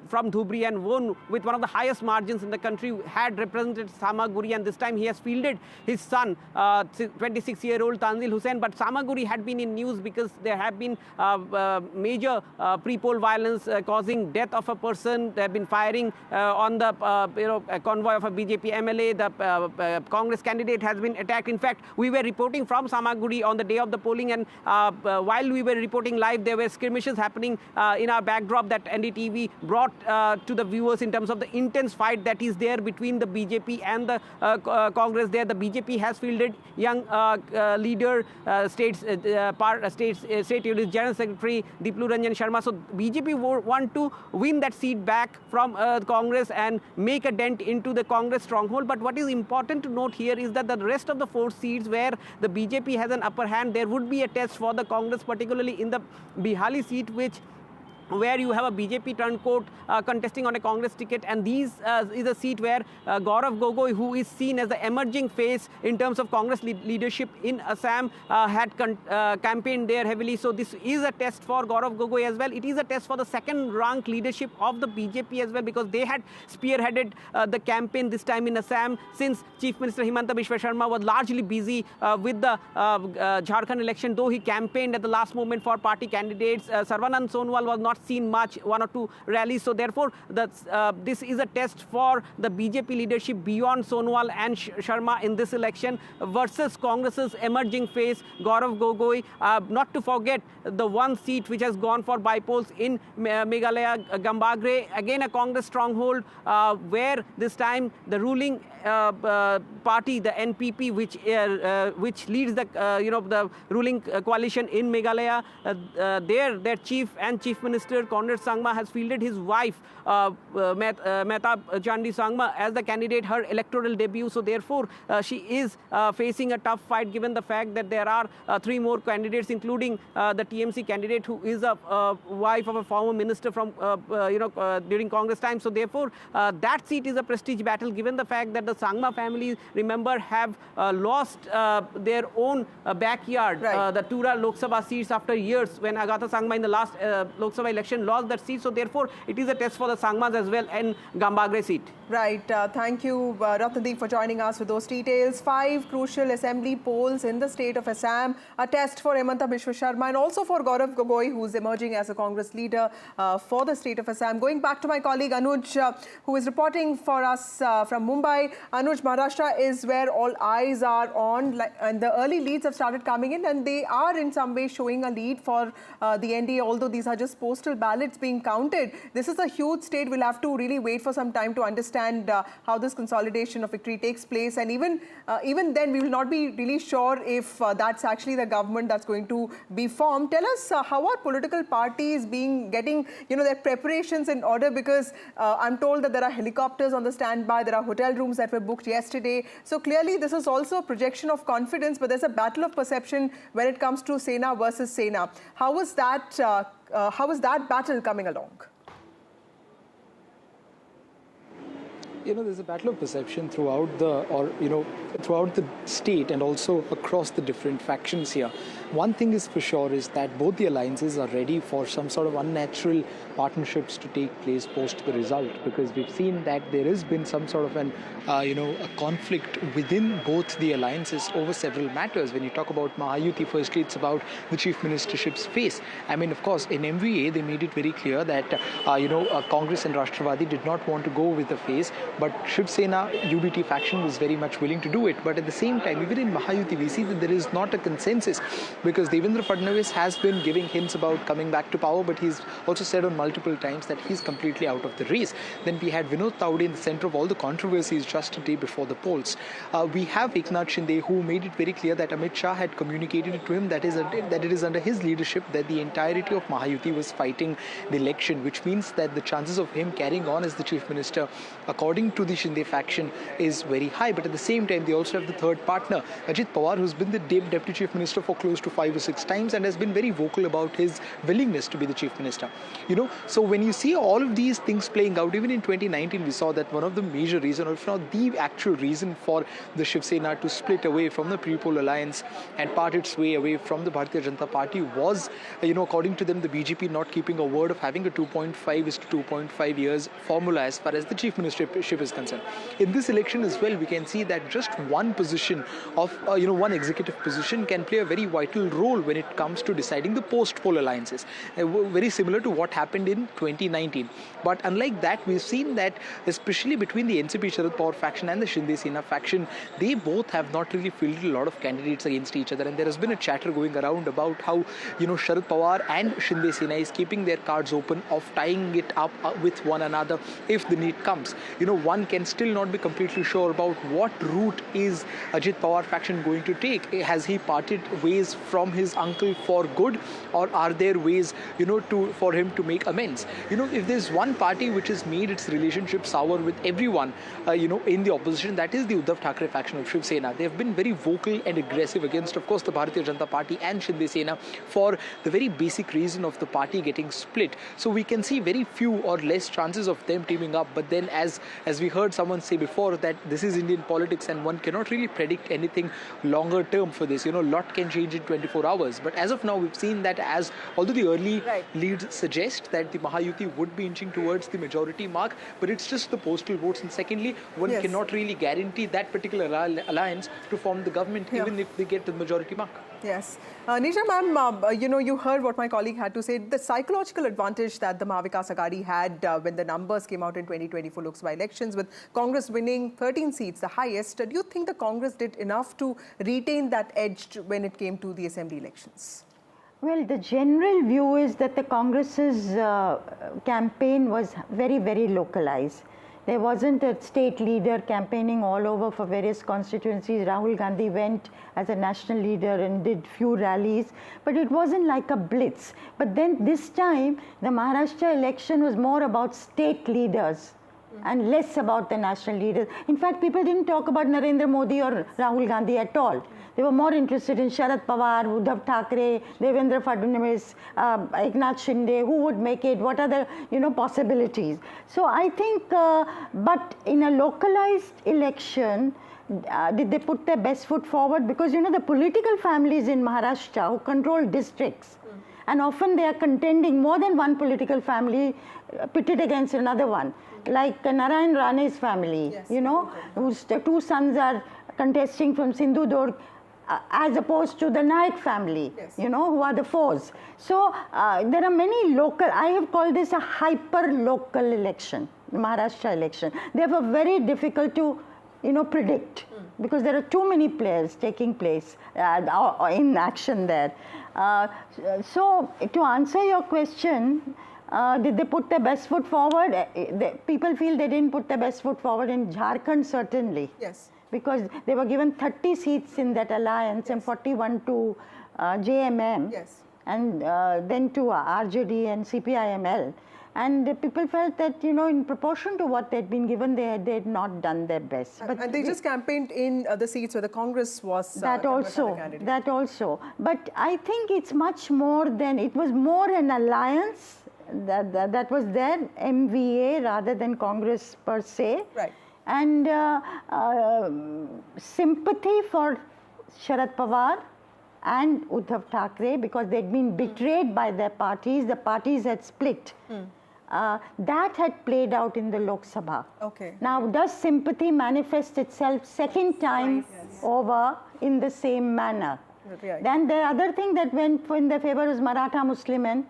from Dhubri and won with one of the highest margins in the country, had represented Samaguri, and this time he has fielded his son, 26-year-old Tanzil Hussain. But Samaguri had been in news because there have been major pre-poll violence causing death of a person. They have been firing on the convoy of a BJP MLA. The Congress candidate has been attacked. In fact, we were reporting from Samaguri on the day of the polling, and while we were reporting live, there were skirmishes happening in our backdrop that NDTV brought to the viewers in terms of the intense fight that is there between the BJP and the Congress there. The BJP has fielded young leader, State Unit General Secretary Diplu Ranjan Sharma. So BJP want to win that seat back from Congress and make a dent into the Congress stronghold. But what is important to note here is that the rest of the 4 seats where the BJP has an upper hand, there would be a test for the Congress, particularly in the Bihali seat, where you have a BJP turncoat contesting on a Congress ticket, and these is a seat where Gaurav Gogoi, who is seen as the emerging face in terms of Congress leadership in Assam, had campaigned there heavily. So this is a test for Gaurav Gogoi as well. It is a test for the second-rank leadership of the BJP as well, because they had spearheaded the campaign this time in Assam, since Chief Minister Hemant Sharma was largely busy with the Jharkhand election, though he campaigned at the last moment for party candidates. Sarvanand Sonowal was not seen much, 1 or 2 rallies. So therefore, this is a test for the BJP leadership beyond Sonowal and Sharma in this election versus Congress's emerging face, Gaurav Gogoi. Not to forget the 1 seat which has gone for bypolls in Meghalaya, Gambagre, again a Congress stronghold, where this time the ruling party, the NPP, which leads the the ruling coalition in Meghalaya, their chief and chief minister Conrad Sangma has fielded his wife Mehtab Chandi Sangma as the candidate, her electoral debut. So therefore, she is facing a tough fight, given the fact that there are 3 more candidates, including the TMC candidate, who is a wife of a former minister from during Congress time. So therefore, that seat is a prestige battle, given the fact that the Sangma family, remember, have lost their own backyard, the Tura Lok Sabha seats, after years, when Agatha Sangma in the last Lok Sabha election lost that seat. So therefore, it is a test for the Sangmas as well, and Gambagre seat. Right. Thank you, Ratnadeep, for joining us with those details. 5 crucial assembly polls in the state of Assam, a test for Hemanta Biswa Sharma and also for Gaurav Gogoi, who is emerging as a Congress leader for the state of Assam. Going back to my colleague Anuj, who is reporting for us from Mumbai. Anuj, Maharashtra is where all eyes are on, and the early leads have started coming in, and they are in some way showing a lead for the NDA, although these are just postal ballots being counted. This is a huge state. We'll have to really wait for some time to understand how this consolidation of victory takes place, and even then we will not be really sure if that's actually the government that's going to be formed. Tell us, how are political parties getting their preparations in order, because I'm told that there are helicopters on the standby, there are hotel rooms that were booked yesterday. So clearly this is also a projection of confidence, but there's a battle of perception when it comes to Sena versus Sena. How is that battle coming along? There's a battle of perception throughout the state and also across the different factions here. One thing is for sure is that both the alliances are ready for some sort of unnatural partnerships to take place post the result, because we've seen that there has been some sort of a conflict within both the alliances over several matters. When you talk about Mahayuti, firstly, it's about the chief ministership's face. I mean, of course, in MVA, they made it very clear that, Congress and Rashtravadi did not want to go with the face but Shiv Sena UDT faction was very much willing to do it. But at the same time, even in Mahayuti, we see that there is not a consensus, because Devendra Fadnavis has been giving hints about coming back to power, but he's also said on multiple times that he's completely out of the race. Then we had Vinod Tawde in the center of all the controversies just a day before the polls. We have Eknath Shinde, who made it very clear that Amit Shah had communicated to him that it is under his leadership that the entirety of Mahayuti was fighting the election, which means that the chances of him carrying on as the chief minister, according to the Shinde faction, is very high. But at the same time, they also have the third partner, Ajit Pawar, who's been the deputy chief minister for close to 5 or 6 times and has been very vocal about his willingness to be the chief minister. So when you see all of these things playing out, even in 2019, we saw that one of the major reasons, or if not the actual reason for the Shiv Sena to split away from the pre-poll alliance and part its way away from the Bharatiya Janata Party was, according to them, the BJP not keeping a word of having a 2.5 is to 2.5 years formula as far as the chief ministership is concerned. In this election as well, we can see that just one position of, one executive position can play a very vital role when it comes to deciding the post-poll alliances. Very similar to what happened in 2019. But unlike that, we've seen that especially between the NCP Sharad Pawar faction and the Shinde Sena faction, they both have not really fielded a lot of candidates against each other. And there has been a chatter going around about how, Sharad Pawar and Shinde Sena is keeping their cards open of tying it up with one another if the need comes. One can still not be completely sure about what route is Ajit Pawar faction going to take. Has he parted ways from his uncle for good, or are there ways, for him to make amends? If there's one party which has made its relationship sour with everyone, in the opposition, that is the Uddhav Thackeray faction of Shiv Sena. They have been very vocal and aggressive against, of course, the Bharatiya Janata Party and Shinde Sena for the very basic reason of the party getting split. So we can see very few or less chances of them teaming up. But then, as we heard someone say before, that this is Indian politics and one cannot really predict anything longer term for this. A lot can change in 24 hours. But as of now, we've seen that although the early leads suggest that the Mahayuti would be inching towards the majority mark, but it's just the postal votes. And secondly, one cannot really guarantee that particular alliance to form the government, even if they get the majority mark. Yes. Nisha ma'am, you heard what my colleague had to say. The psychological advantage that the Mahavikas Aghadi had when the numbers came out in 2024 Lok Sabha elections, with Congress winning 13 seats, the highest, do you think the Congress did enough to retain that edge when it came to the assembly elections? Well, the general view is that the Congress's campaign was very, very localized. There wasn't a state leader campaigning all over for various constituencies. Rahul Gandhi went as a national leader and did few rallies, but it wasn't like a blitz. But then this time, the Maharashtra election was more about state leaders and less about the national leaders. In fact, people didn't talk about Narendra Modi or Rahul Gandhi at all. They were more interested in Sharad Pawar, Uddhav Thackeray, Devendra Fadnavis, Eknath Shinde, who would make it, what are the possibilities. So I think, but in a localized election, did they put their best foot forward? Because the political families in Maharashtra who control districts, and often they are contending more than one political family pitted against another one. Like Narayan Rane's family, whose two sons are contesting from Sindhudurg, as opposed to the Naik family, who are the foes. So there are many local, I have called this a hyper-local election, the Maharashtra election. Therefore, very difficult to, predict, because there are too many players taking place in action there. So to answer your question, did they put their best foot forward? People feel they didn't put their best foot forward in Jharkhand, certainly. Yes. Because they were given 30 seats in that alliance and 41 to JMM, and then to RJD and CPIML. And people felt that, in proportion to what they'd been given, they had not done their best. And they just campaigned in the seats where the Congress was that also. But I think it's much more than, it was more an alliance that was there, MVA, rather than Congress per se. Right. And sympathy for Sharad Pawar and Uddhav Thackeray, because they'd been betrayed by their parties. The parties had split. That had played out in the Lok Sabha. Okay. Now, does sympathy manifest itself second time over in the same manner? Right. Then the other thing that went in their favor was Maratha Muslim and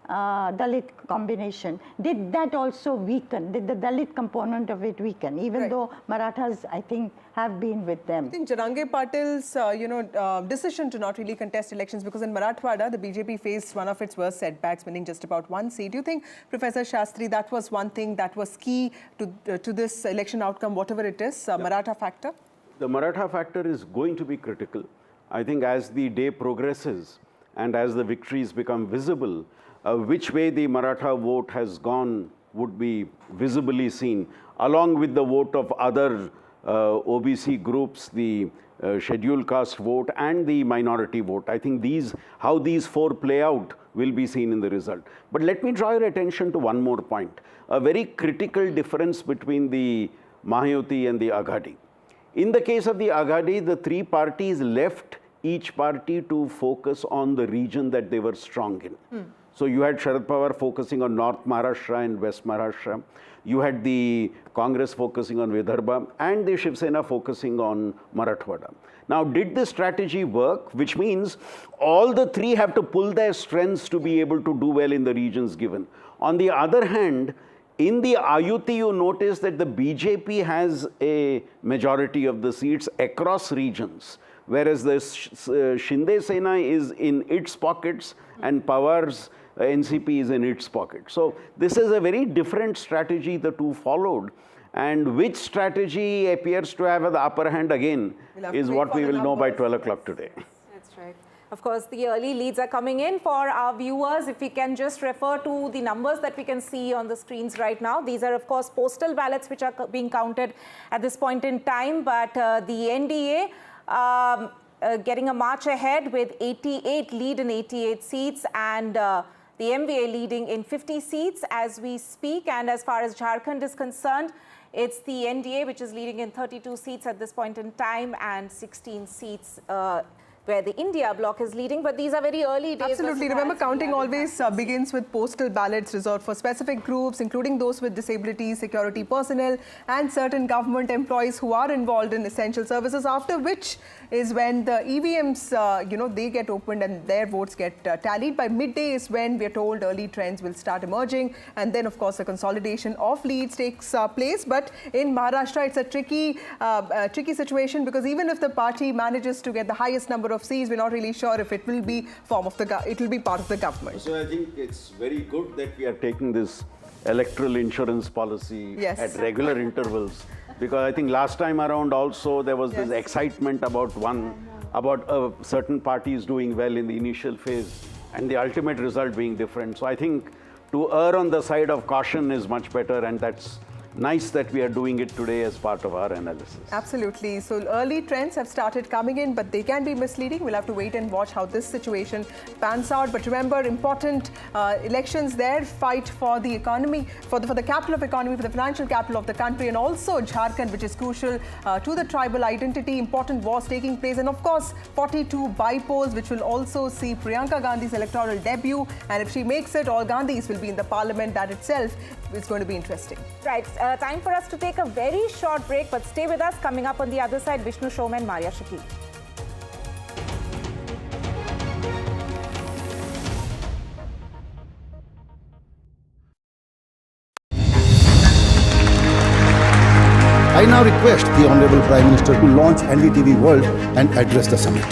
Dalit combination, did that also weaken? Did the Dalit component of it weaken? Even though Marathas, I think, have been with them. I think Jarange Patil's, decision to not really contest elections, because in Marathwada, the BJP faced one of its worst setbacks, winning just about one seat. Do you think, Professor Shastri, that was one thing that was key to this election outcome, whatever it is, Maratha factor? The Maratha factor is going to be critical. I think as the day progresses and as the victories become visible, which way the Maratha vote has gone would be visibly seen, along with the vote of other OBC groups, the scheduled caste vote and the minority vote. I think how these four play out will be seen in the result. But let me draw your attention to one more point, a very critical difference between the Mahayuti and the Aghadi. In the case of the Aghadi, the three parties left each party to focus on the region that they were strong in. So you had Sharad Pawar focusing on North Maharashtra and West Maharashtra. You had the Congress focusing on Vidarbha and the Shiv Sena focusing on Marathwada. Now, did this strategy work? Which means all the three have to pull their strengths to be able to do well in the regions given. On the other hand, in the Ayuti, you notice that the BJP has a majority of the seats across regions, whereas the Shinde Sena is in its pockets and Pawar's NCP is in its pocket. So this is a very different strategy the two followed, and which strategy appears to have the upper hand again is what we will know by 12 o'clock today. That's right. Of course, the early leads are coming in. For our viewers, if we can just refer to the numbers that we can see on the screens right now. These are, of course, postal ballots which are being counted at this point in time. But the NDA getting a march ahead with 88 lead in 88 seats, and the MVA leading in 50 seats as we speak. And as far as Jharkhand is concerned, it's the NDA which is leading in 32 seats at this point in time, and 16 seats where the India bloc is leading. But these are very early days. Absolutely. Remember, counting always begins with postal ballots reserved for specific groups, including those with disabilities, security personnel, and certain government employees who are involved in essential services, after which is when the EVMs, they get opened and their votes get tallied. By midday is when we are told early trends will start emerging. And then, of course, the consolidation of leads takes place. But in Maharashtra, it's a tricky situation, because even if the party manages to get the highest number of seats, we're not really sure if it will be part of the government. So I think it's very good that we are taking this electoral insurance policy at regular intervals, because I think last time around also there was this excitement about a certain parties doing well in the initial phase and the ultimate result being different. So I think to err on the side of caution is much better, and that's nice that we are doing it today as part of our analysis. Absolutely. So early trends have started coming in, but they can be misleading. We'll have to wait and watch how this situation pans out. But remember, important elections there, fight for the economy, for the capital of economy, for the financial capital of the country, and also Jharkhand, which is crucial to the tribal identity. Important wars taking place, and of course 42 bypolls, which will also see Priyanka Gandhi's electoral debut. And if she makes it, all Gandhis will be in the parliament. That itself is going to be interesting. Right. Time for us to take a very short break, but stay with us. Coming up on the other side, Vishnu Showman and Maria Shakil. I now request the Honorable Prime Minister to launch NDTV World and address the summit.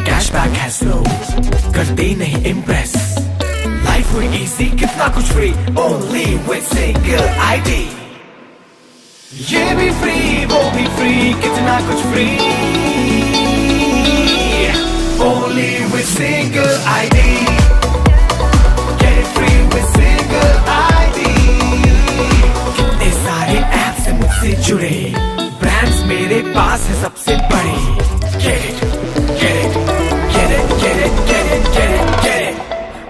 Cashback has flow, करते नहीं impress. Life हुई easy, कितना कुछ free, only with single ID. ये भी free, वो भी free, कितना कुछ free. only with single ID. Get it free with single ID. कितने सारे ऐप्स से मुझसे जुड़े, ब्रांड्स मेरे पास है सबसे बड़े. Get it, get it, get it, get it, get it, get it, get it.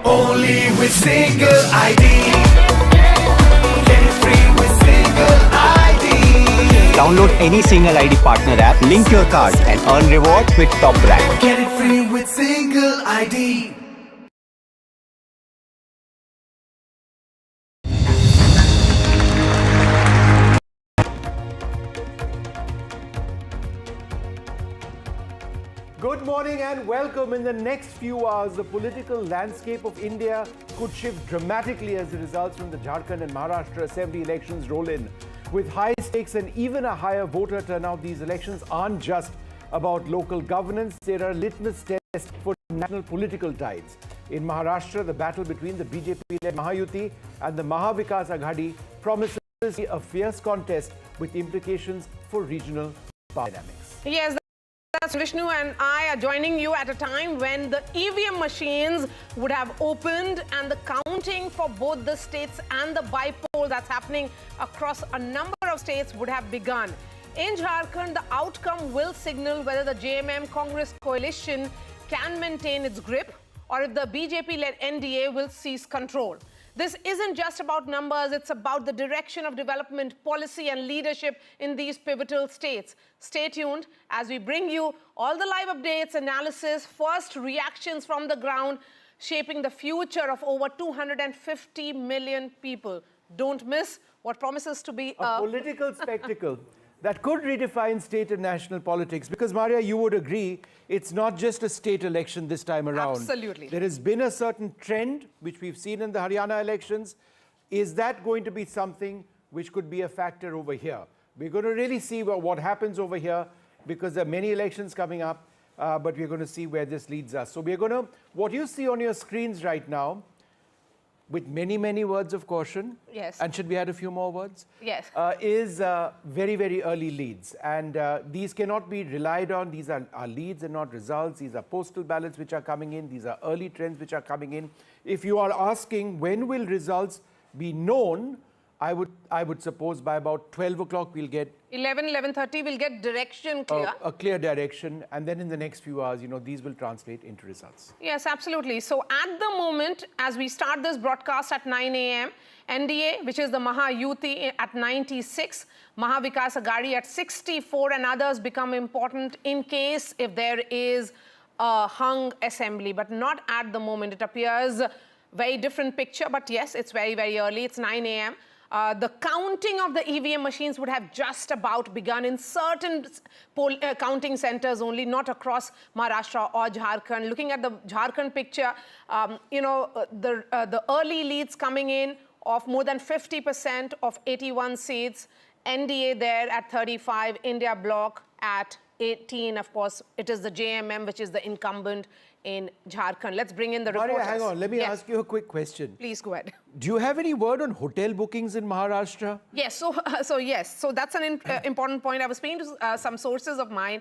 Only with single ID. Get it free with single ID. Download any single ID partner app, link your card and earn rewards with top brand. Get it free with single ID. Good morning and welcome. In the next few hours, the political landscape of India could shift dramatically as the results from the Jharkhand and Maharashtra Assembly elections roll in. With high stakes and even a higher voter turnout, these elections aren't just about local governance, they're a litmus test for national political tides. In Maharashtra, the battle between the BJP-led Mahayuti and the Mahavikas Aghadi promises a fierce contest with implications for regional power dynamics. Yes, that's Vishnu and I are joining you at a time when the EVM machines would have opened and the counting for both the states and the bypoll that's happening across a number of states would have begun. In Jharkhand, the outcome will signal whether the JMM Congress coalition can maintain its grip or if the BJP-led NDA will seize control. This isn't just about numbers, it's about the direction of development, policy and leadership in these pivotal states. Stay tuned as we bring you all the live updates, analysis, first reactions from the ground, shaping the future of over 250 million people. Don't miss what promises to be a political spectacle that could redefine state and national politics. Because, Maria, you would agree, it's not just a state election this time around. Absolutely. There has been a certain trend, which we've seen in the Haryana elections. Is that going to be something which could be a factor over here? We're going to really see what happens over here, because there are many elections coming up, but we're going to see where this leads us. So we're going to, what you see on your screens right now, with many, many words of caution. Yes. And should we add a few more words? Yes. Is very, very early leads. And these cannot be relied on. These are leads and not results. These are postal ballots which are coming in. These are early trends which are coming in. If you are asking when will results be known, I would suppose by about 12 o'clock we'll get 11:30 we'll get direction clear. A clear direction, and then in the next few hours, these will translate into results. Yes, absolutely. So at the moment, as we start this broadcast at 9 a.m., NDA, which is the Mahayuti, at 96, Mahavikas Aghadi at 64, and others become important in case if there is a hung assembly, but not at the moment. It appears a very different picture, but yes, it's very, very early. It's 9 a.m. The counting of the EVM machines would have just about begun in certain counting centers only, not across Maharashtra or Jharkhand. Looking at the Jharkhand picture, the early leads coming in of more than 50% of 81 seats, NDA there at 35, India bloc at 18. Of course, it is the JMM, which is the incumbent in Jharkhand. Let's bring in the reporters. Maria, hang on. Let me ask you a quick question. Please go ahead. Do you have any word on hotel bookings in Maharashtra? Yes. So that's an important point. I was speaking to some sources of mine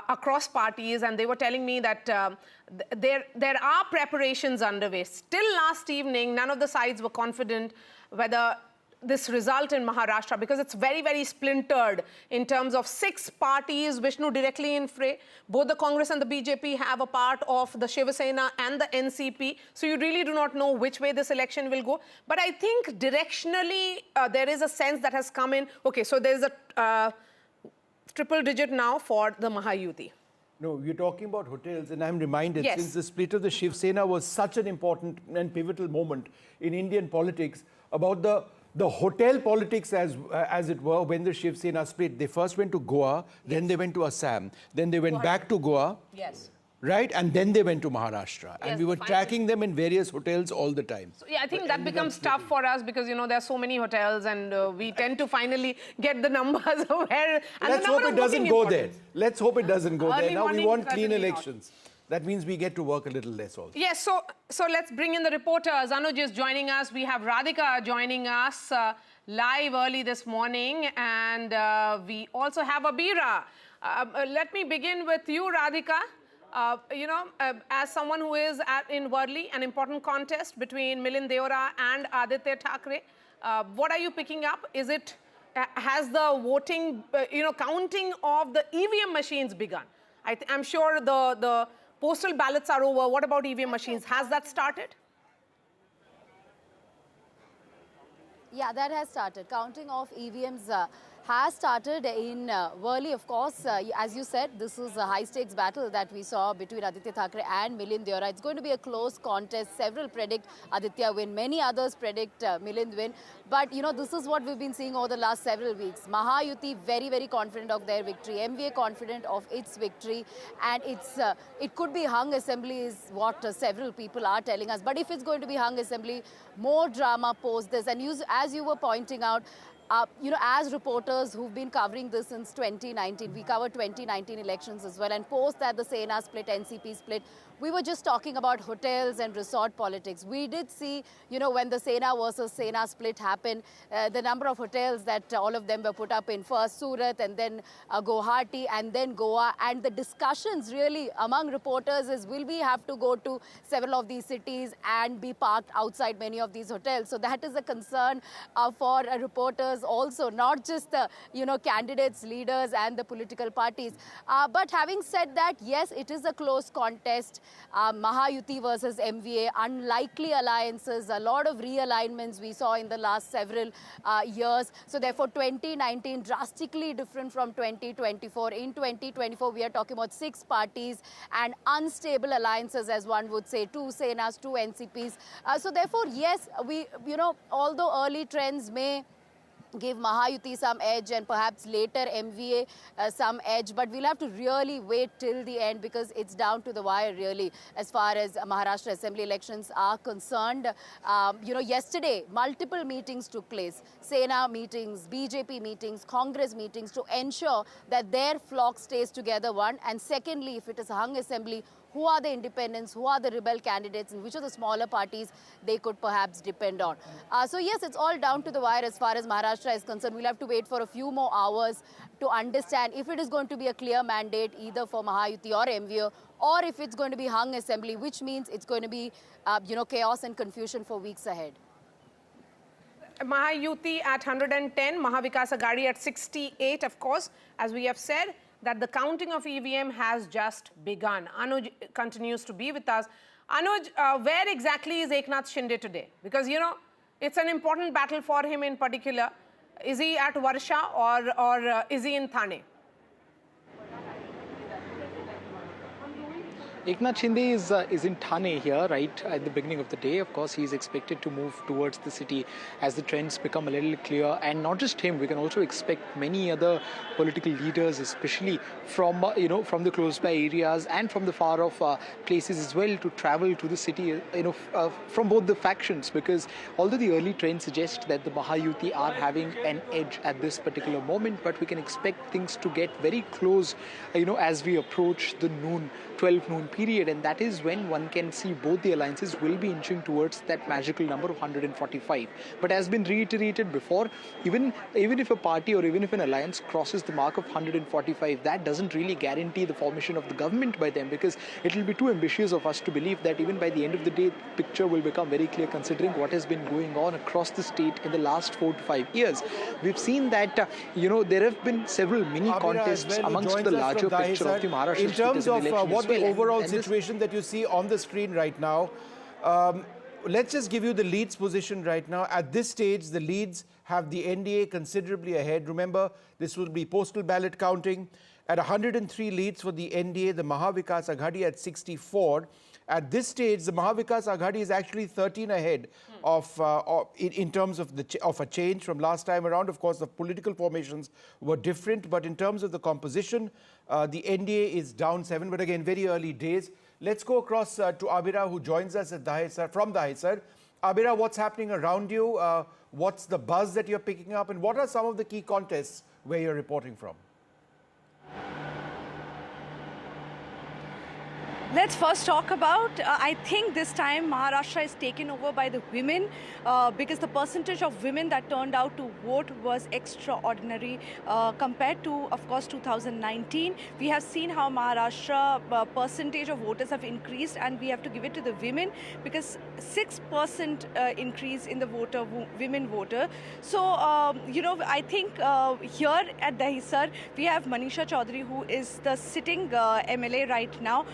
across parties, and they were telling me that there are preparations underway. Still last evening, none of the sides were confident whether this result in Maharashtra, because it's very, very splintered in terms of 6 parties, Vishnu directly in fray. Both the Congress and the BJP have a part of the Shiva Sena and the NCP. So you really do not know which way this election will go. But I think directionally, there is a sense that has come in. Okay, so there's a triple digit now for the Mahayuti. No, you're talking about hotels, and I'm reminded, yes, since the split of the Shiv Sena was such an important and pivotal moment in Indian politics, about the hotel politics, as it were, when the Shiv Sena split. They first went to Goa, then they went to Assam, then they went back to Goa, yes, right? And then they went to Maharashtra. And we were tracking them in various hotels all the time. So, yeah, I think that becomes tough for us because, there are so many hotels, and we tend to finally get the numbers of where. And let's hope it doesn't go there. Let's hope it doesn't go there. Now we want clean elections. That means we get to work a little less also. Yes, so let's bring in the reporters. Anuj is joining us. We have Radhika joining us live early this morning. And we also have Abira. Let me begin with you, Radhika. As someone who is in Worli, an important contest between Milind Deora and Aditya Thackeray, what are you picking up? Is it, has the voting, counting of the EVM machines begun? I'm sure the postal ballots are over. What about EVM machines? Has that started? Yeah, that has started. Counting of EVMs has started in Worli, of course. As you said, this is a high-stakes battle that we saw between Aditya Thackeray and Milind Deora. It's going to be a close contest. Several predict Aditya win. Many others predict Milind win. But, this is what we've been seeing over the last several weeks. Mahayuti very, very confident of their victory. MVA confident of its victory. And it could be hung assembly is what several people are telling us. But if it's going to be hung assembly, more drama post this. And as you were pointing out, as reporters who've been covering this since 2019, we covered 2019 elections as well, and post that the Sena split, NCP split, we were just talking about hotels and resort politics. We did see, when the Sena versus Sena split happened, the number of hotels that all of them were put up in, first Surat and then Guwahati and then Goa. And the discussions really among reporters is, will we have to go to several of these cities and be parked outside many of these hotels? So that is a concern for reporters also, not just the, candidates, leaders and the political parties. But having said that, yes, it is a close contest. Mahayuti versus MVA, unlikely alliances, a lot of realignments we saw in the last several years. So therefore, 2019 drastically different from 2024. In 2024, we are talking about 6 parties and unstable alliances, as one would say, 2 Senas, 2 NCPs. So therefore, yes, although early trends may give Mahayuti some edge and perhaps later MVA some edge, but we'll have to really wait till the end because it's down to the wire really as far as Maharashtra Assembly elections are concerned. Yesterday multiple meetings took place, Sena meetings, BJP meetings, Congress meetings to ensure that their flock stays together, one, and secondly, if it is a hung assembly, who are the independents, who are the rebel candidates, and which are the smaller parties they could perhaps depend on. So yes, it's all down to the wire as far as Maharashtra is concerned. We'll have to wait for a few more hours to understand if it is going to be a clear mandate either for Mahayuti or MVA, or if it's going to be hung assembly, which means it's going to be chaos and confusion for weeks ahead. Mahayuti at 110, Mahavikas Aghadi at 68, of course, as we have said, that the counting of EVM has just begun. Anuj continues to be with us. Anuj, where exactly is Eknath Shinde today? Because, it's an important battle for him in particular. Is he at Varsha or is he in Thane? Eknath Shinde is in Thane here, right at the beginning of the day. Of course, he's expected to move towards the city as the trends become a little clear. And not just him, we can also expect many other political leaders, especially from from the close-by areas and from the far-off places as well, to travel to the city, from both the factions. Because although the early trends suggest that the Mahayuti are having an edge at this particular moment, but we can expect things to get very close, as we approach the 12 noon period, and that is when one can see both the alliances will be inching towards that magical number of 145. But as been reiterated before, even if a party or even if an alliance crosses the mark of 145, that doesn't really guarantee the formation of the government by them, because it will be too ambitious of us to believe that even by the end of the day, the picture will become very clear considering what has been going on across the state in the last 4 to 5 years. We've seen that, there have been several mini contests amongst the larger picture of the Maharashtra in terms of what the overall and situation that you see on the screen right now. Let's just give you the leads position right now. At this stage, the leads have the NDA considerably ahead. Remember, this will be postal ballot counting. At 103 leads for the NDA, the Mahavikas Aghadi at 64. At this stage, the Mahavikas Aghadi is actually 13 ahead in terms of a change from last time around. Of course, the political formations were different, but in terms of the composition, the NDA is down 7. But again, very early days. Let's go across to Abira, who joins us at from Dahisar. Abira, what's happening around you? What's the buzz that you're picking up? And what are some of the key contests where you're reporting from? Let's first talk about, I think this time Maharashtra is taken over by the women because the percentage of women that turned out to vote was extraordinary compared to, of course, 2019. We have seen how Maharashtra percentage of voters have increased, and we have to give it to the women because 6% increase in the women voter. So, you know, I think here at Dahisar, we have Manisha Chaudhary, who is the sitting MLA right now,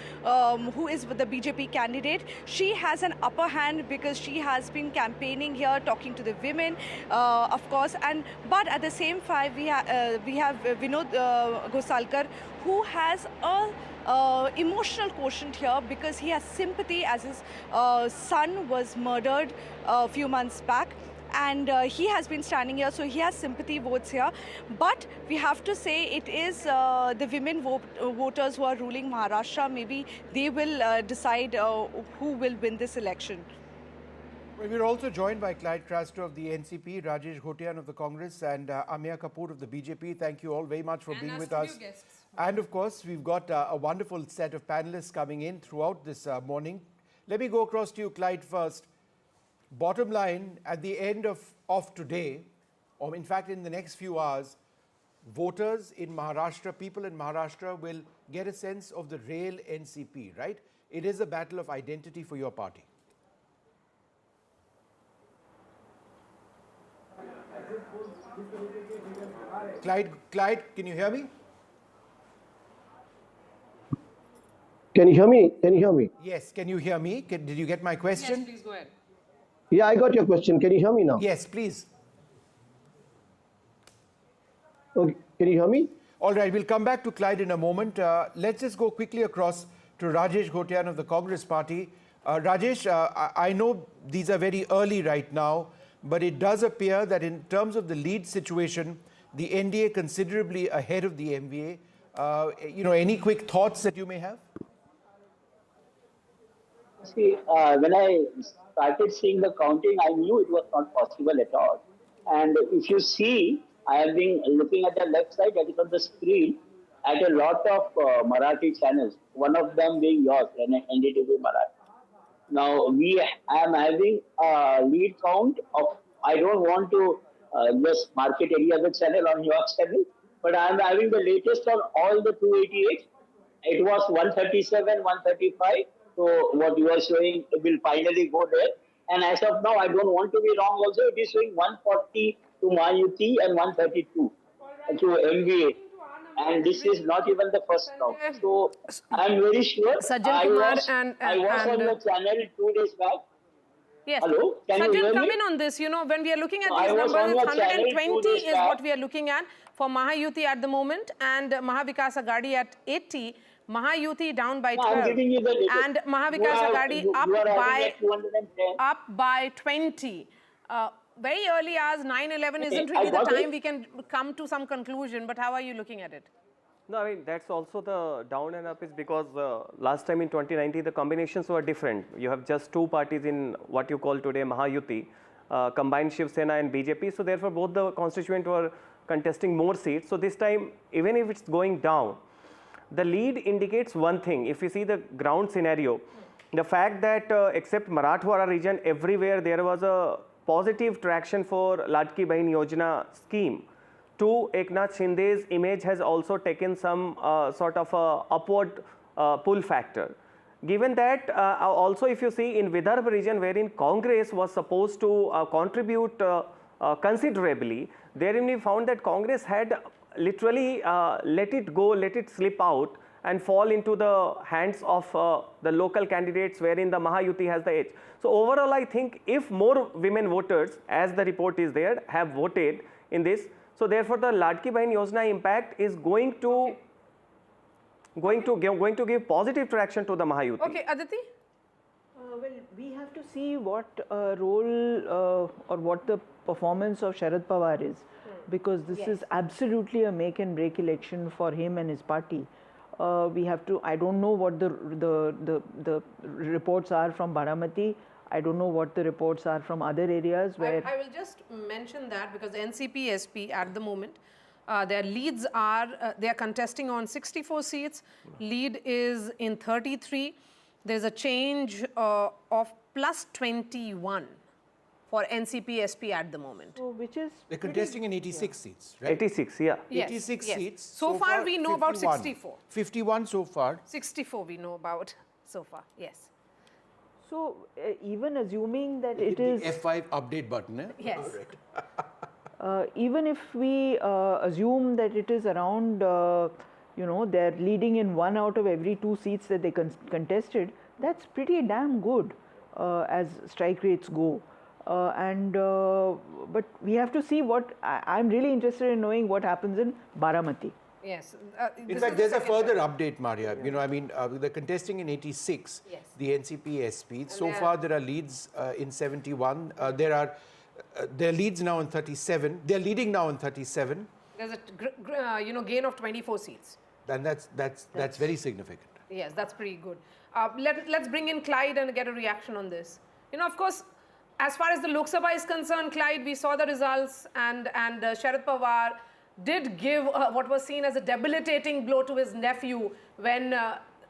who is the BJP candidate. She has an upper hand because she has been campaigning here, talking to the women, of course. But at the same time, we have Vinod Ghosalkar, who has a emotional quotient here because he has sympathy as his son was murdered a few months back. And he has been standing here, so he has sympathy votes here. But we have to say it is the women voters who are ruling Maharashtra. Maybe they will decide who will win this election. Well, we're also joined by Clyde Craster of the NCP, Rajesh Ghotian of the Congress, and Amya Kapoor of the BJP. Thank you all very much for being with us. And of course, we've got a wonderful set of panelists coming in throughout this morning. Let me go across to you, Clyde, first. Bottom line, at the end of today, or in fact in the next few hours, voters in Maharashtra, people in Maharashtra will get a sense of the real NCP, right? It is a battle of identity for your party. Clyde, can you hear me? Can you hear me? Can you hear me? Yes, can you hear me? Did you get my question? Yes, please go ahead. Yeah, I got your question. Can you hear me now? Yes, please. Okay. Can you hear me? All right, we'll come back to Clyde in a moment. Let's just go quickly across to Rajesh Ghotian of the Congress Party. Rajesh, I know these are very early right now, but it does appear that in terms of the lead situation, the NDA considerably ahead of the MVA. You know, any quick thoughts that you may have? See, when I started seeing the counting, I knew it was not possible at all. And if you see, I have been looking at the left side, that is on the screen, at a lot of Marathi channels, one of them being yours, NDTV Marathi. Now, I am having a lead count of, I don't want to just market any other channel on your channel, but I am having the latest on all the 288. It was 137, 135. So what you are showing will finally go there. And as of now, I don't want to be wrong also, it is showing 140 to Mayuti and 132 to MVA. And this is not even the first round. So I'm very sure I was on your channel 2 days back. Yes. Hello? Sajjan, come in on this. You know, when we are looking at these numbers, 120 is what we are looking at for Mahayuti at the moment, and Mahavikas Aghadi at 80. Mahayuti down by 12, and Mahavikas Aghadi up by 20. Very early hours, 9-11 isn't really the time we can come to some conclusion, but how are you looking at it? No, I mean, that's also the down and up is because last time in 2019, the combinations were different. You have just two parties in what you call today Mahayuti, combined Shiv Sena and BJP. So therefore, both the constituents were contesting more seats. So this time, even if it's going down, the lead indicates one thing. If you see the ground scenario, the fact that except Marathwada region, everywhere there was a positive traction for Ladki Bahin Yojana scheme. To Eknath Shinde's image has also taken some sort of a upward pull factor. Given that, also if you see in Vidarbha region wherein Congress was supposed to contribute considerably, therein we found that Congress had literally let it go, let it slip out and fall into the hands of the local candidates wherein the Mahayuti has the edge. So overall, I think if more women voters, as the report is there, have voted in this, so therefore the Ladki Bahin Yojana impact is going to give positive traction to the Mahayuti. Okay, Aditi? Well, we have to see what role or what the performance of Sharad Pawar is. Because this is absolutely a make and break election for him and his party. We have to, I don't know what the reports are from Baramati. I don't know what the reports are from other areas where... I will just mention that because NCP SP at the moment Their leads are, they are contesting on 64 seats. Lead is in 33. There's a change of plus 21 for NCP-SP at the moment. So which is They're contesting in 86 seats, right? 86, yeah. Yes, 86 yes. seats. So far we know about 51. 64. 51 so far. 64 we know about so far, yes. so even assuming that it The is F5 update button, eh? Yes. even if we assume that it is around, they're leading in 1 out of every 2 seats that they contested, that's pretty damn good as strike rates go. But we have to see what, I'm really interested in knowing what happens in Baramati. Yes. In fact, there's a further update, Maria. They're contesting in 86, yes. the NCP-SP. So far, there are leads in 71. There are leads now in 37. They're leading now in 37. There's a gain of 24 seats. And that's very significant. Yes, that's pretty good. Let's bring in Clyde and get a reaction on this. Of course, as far as the Lok Sabha is concerned, Clyde, we saw the results, and Sharad Pawar did give what was seen as a debilitating blow to his nephew when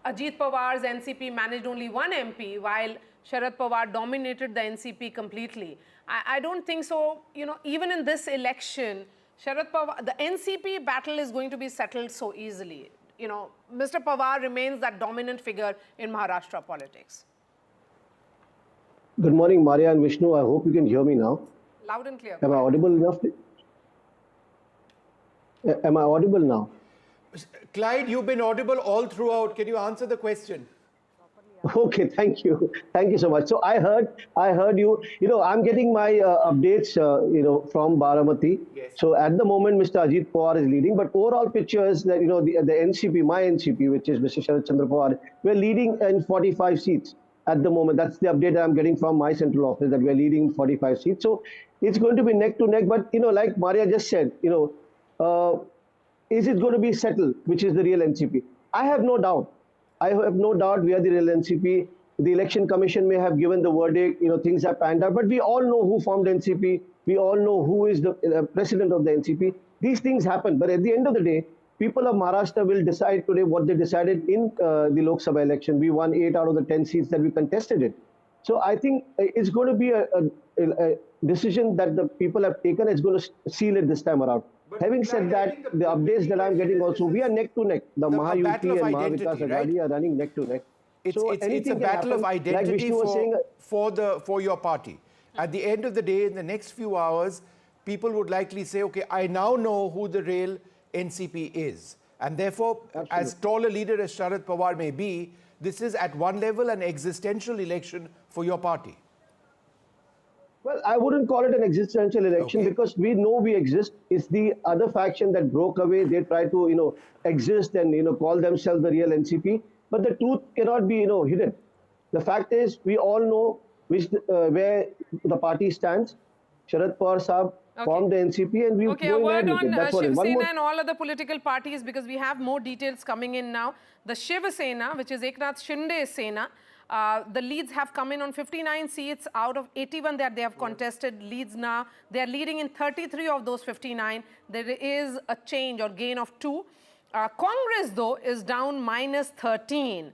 Ajit Pawar's NCP managed only 1 MP while Sharad Pawar dominated the NCP completely. I don't think so. Even in this election, Sharad Pawar, the NCP battle is going to be settled so easily. Mr. Pawar remains that dominant figure in Maharashtra politics. Good morning, Maria and Vishnu. I hope you can hear me now. Loud and clear. Am I audible enough? Am I audible now? Clyde, you've been audible all throughout. Can you answer the question? Okay, thank you. Thank you so much. So I heard you. I'm getting my updates, from Baramati. Yes. So at the moment, Mr. Ajit Pawar is leading, but overall picture is that, the NCP, my NCP, which is Mr. Sharad Chandra Pawar, we're leading in 45 seats at the moment. That's the update I'm getting from my central office, that we're leading 45 seats. So it's going to be neck to neck, but, like Maria just said, is it going to be settled, which is the real NCP? I have no doubt. I have no doubt we are the real NCP. The election commission may have given the verdict, things have panned out, but we all know who formed NCP. We all know who is the president of the NCP. These things happen, but at the end of the day, people of Maharashtra will decide today what they decided in the Lok Sabha election. We won 8 out of the 10 seats that we contested it. So I think it's going to be a decision that the people have taken. It's going to seal it this time around. But having said that, the updates that I'm getting also, we are neck to neck. The Mahayuti and Mahavikas Aghadi are running neck to neck. It's a battle of identity for your party. At the end of the day, in the next few hours, people would likely say, okay, I now know who the real NCP is. And therefore, as tall a leader as Sharad Pawar may be, this is at one level an existential election for your party. Well, I wouldn't call it an existential election because we know we exist. It's the other faction that broke away. They try to, exist and, call themselves the real NCP. But the truth cannot be, hidden. The fact is, we all know where the party stands. Sharad Pawar Saab formed the NCP and we Okay, a word on Shiv Sena and all other political parties, because we have more details coming in now. The Shiv Sena, which is Eknath Shinde's Sena, the leads have come in on 59 seats out of 81 that they have contested leads now. They are leading in 33 of those 59. There is a change or gain of 2. Congress, though, is down minus 13.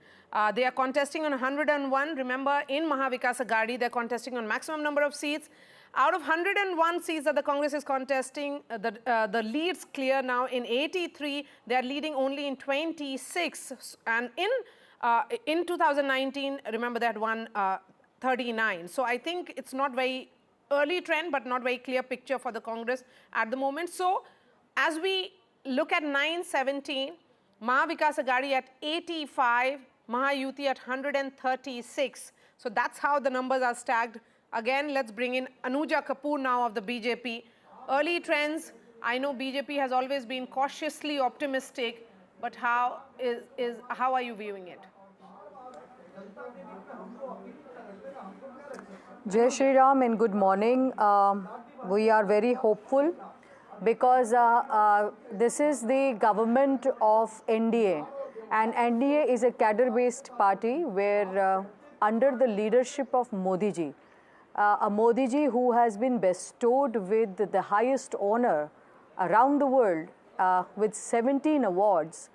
They are contesting on 101. Remember, in Mahavikas Aghadi, they're contesting on maximum number of seats. Out of 101 seats that the Congress is contesting, the leads clear now in 83. They are leading only in 26. And in 2019, remember, they had won 39. So I think it's not very early trend, but not very clear picture for the Congress at the moment. So as we look at 917, Mahavikas Aghadi at 85, Mahayuti at 136. So that's how the numbers are stacked. Again, let's bring in Anuja Kapoor now of the BJP. Early trends, I know BJP has always been cautiously optimistic, but how are you viewing it? Jai Shri Ram and good morning. We are very hopeful because this is the government of NDA, and NDA is a cadre-based party where under the leadership of Modi ji, a Modi ji who has been bestowed with the highest honor around the world with 17 awards,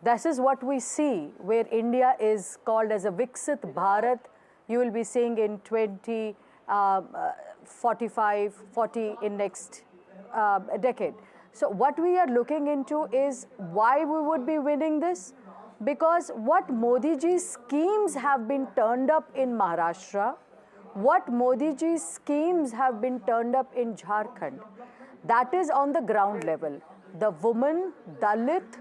this is what we see, where India is called as a Viksit Bharat. You will be seeing in 2045, 40 in next decade. So what we are looking into is why we would be winning this. Because what Modi ji's schemes have been turned up in Maharashtra, what Modi ji's schemes have been turned up in Jharkhand, that is on the ground level. The woman, Dalit,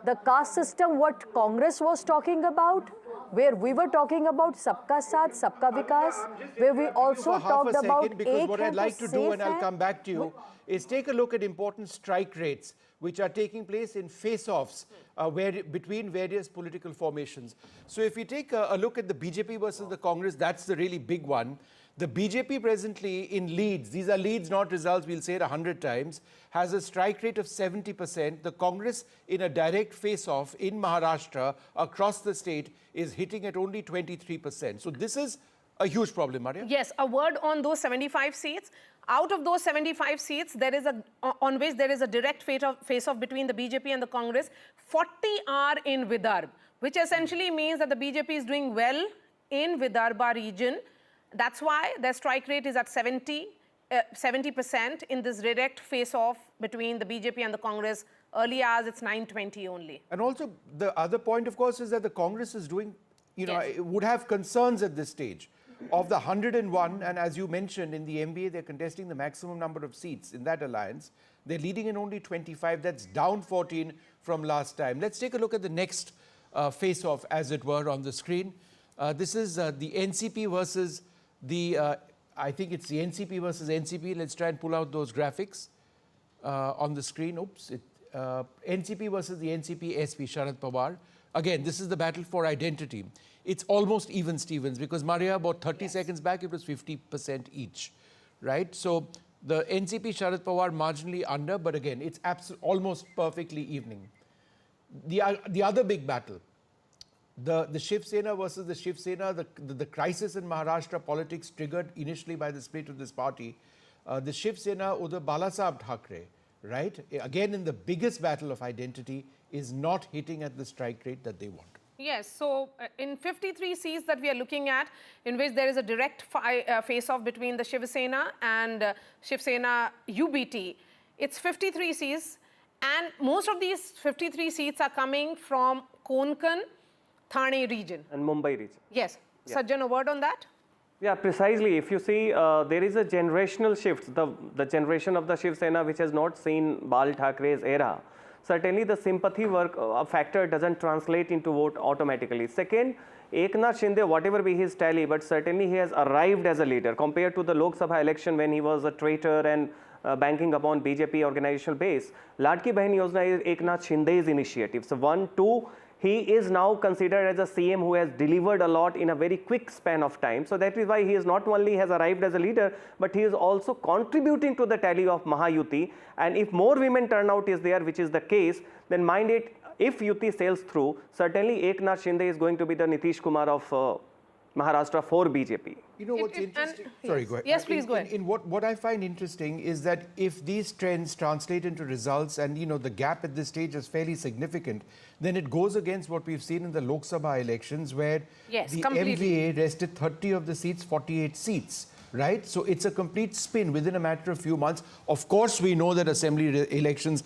the caste system, what Congress was talking about, where we were talking about Sabka Saath, Sabka Vikas, where we also talked about because what I'd like to do, and I'll come back to you, is take a look at important strike rates which are taking place in face-offs between various political formations. So if we take a look at the BJP versus the Congress, that's the really big one. The BJP presently in leads, these are leads, not results, we'll say it 100 times, has a strike rate of 70%. The Congress in a direct face-off in Maharashtra across the state is hitting at only 23%. So this is a huge problem, Maria. Yes, a word on those 75 seats. Out of those 75 seats, there is on which there is a direct face-off between the BJP and the Congress. 40 are in Vidarbha, which essentially means that the BJP is doing well in Vidarbha region. That's why their strike rate is at 70% in this direct face-off between the BJP and the Congress. Early as it's 920 only. And also the other point, of course, is that the Congress is doing, would have concerns at this stage. Of the 101, and as you mentioned, in the MBA, they're contesting the maximum number of seats in that alliance. They're leading in only 25. That's down 14 from last time. Let's take a look at the next face-off, as it were, on the screen. This is the NCP versus the, I think it's the NCP versus NCP. Let's try and pull out those graphics on the screen. Oops. NCP versus the NCP SP, Sharad Pawar. Again, this is the battle for identity. It's almost even Stevens, because Maria, about 30 seconds back, it was 50% each, right? So the NCP Sharad Pawar marginally under, but again, it's almost perfectly evening. The other big battle, the Shiv Sena versus the Shiv Sena, the crisis in Maharashtra politics triggered initially by the split of this party. The Shiv Sena or the Balasaheb Thackeray, right? Again, in the biggest battle of identity, is not hitting at the strike rate that they want. Yes, so in 53 seats that we are looking at, in which there is a direct face-off between the Shiv Sena and Shiv Sena UBT, it's 53 seats, and most of these 53 seats are coming from Konkan, Thane region. And Mumbai region. Yes. Yeah. Sajjan, a word on that? Yeah, precisely. If you see, there is a generational shift, the generation of the Shiv Sena which has not seen Bal Thackre's era. Certainly the sympathy factor doesn't translate into vote automatically. Second, Eknath Shinde, whatever be his tally, but certainly he has arrived as a leader compared to the Lok Sabha election when he was a traitor and banking upon BJP organizational base. Ladki Bahin Yojana is Eknath Shinde's initiative. So 1, 2, he is now considered as a CM who has delivered a lot in a very quick span of time. So that is why he is not only has arrived as a leader, but he is also contributing to the tally of Mahayuti. And if more women turnout is there, which is the case, then mind it, if Yuti sails through, certainly Eknath Shinde is going to be the Nitish Kumar of Maharashtra for BJP. You know what's interesting? Sorry, go ahead. Yes, please go ahead. What I find interesting is that if these trends translate into results, and the gap at this stage is fairly significant, then it goes against what we've seen in the Lok Sabha elections, where the MVA rested 30 of the seats, 48 seats. Right? So it's a complete spin within a matter of few months. Of course, we know that assembly elections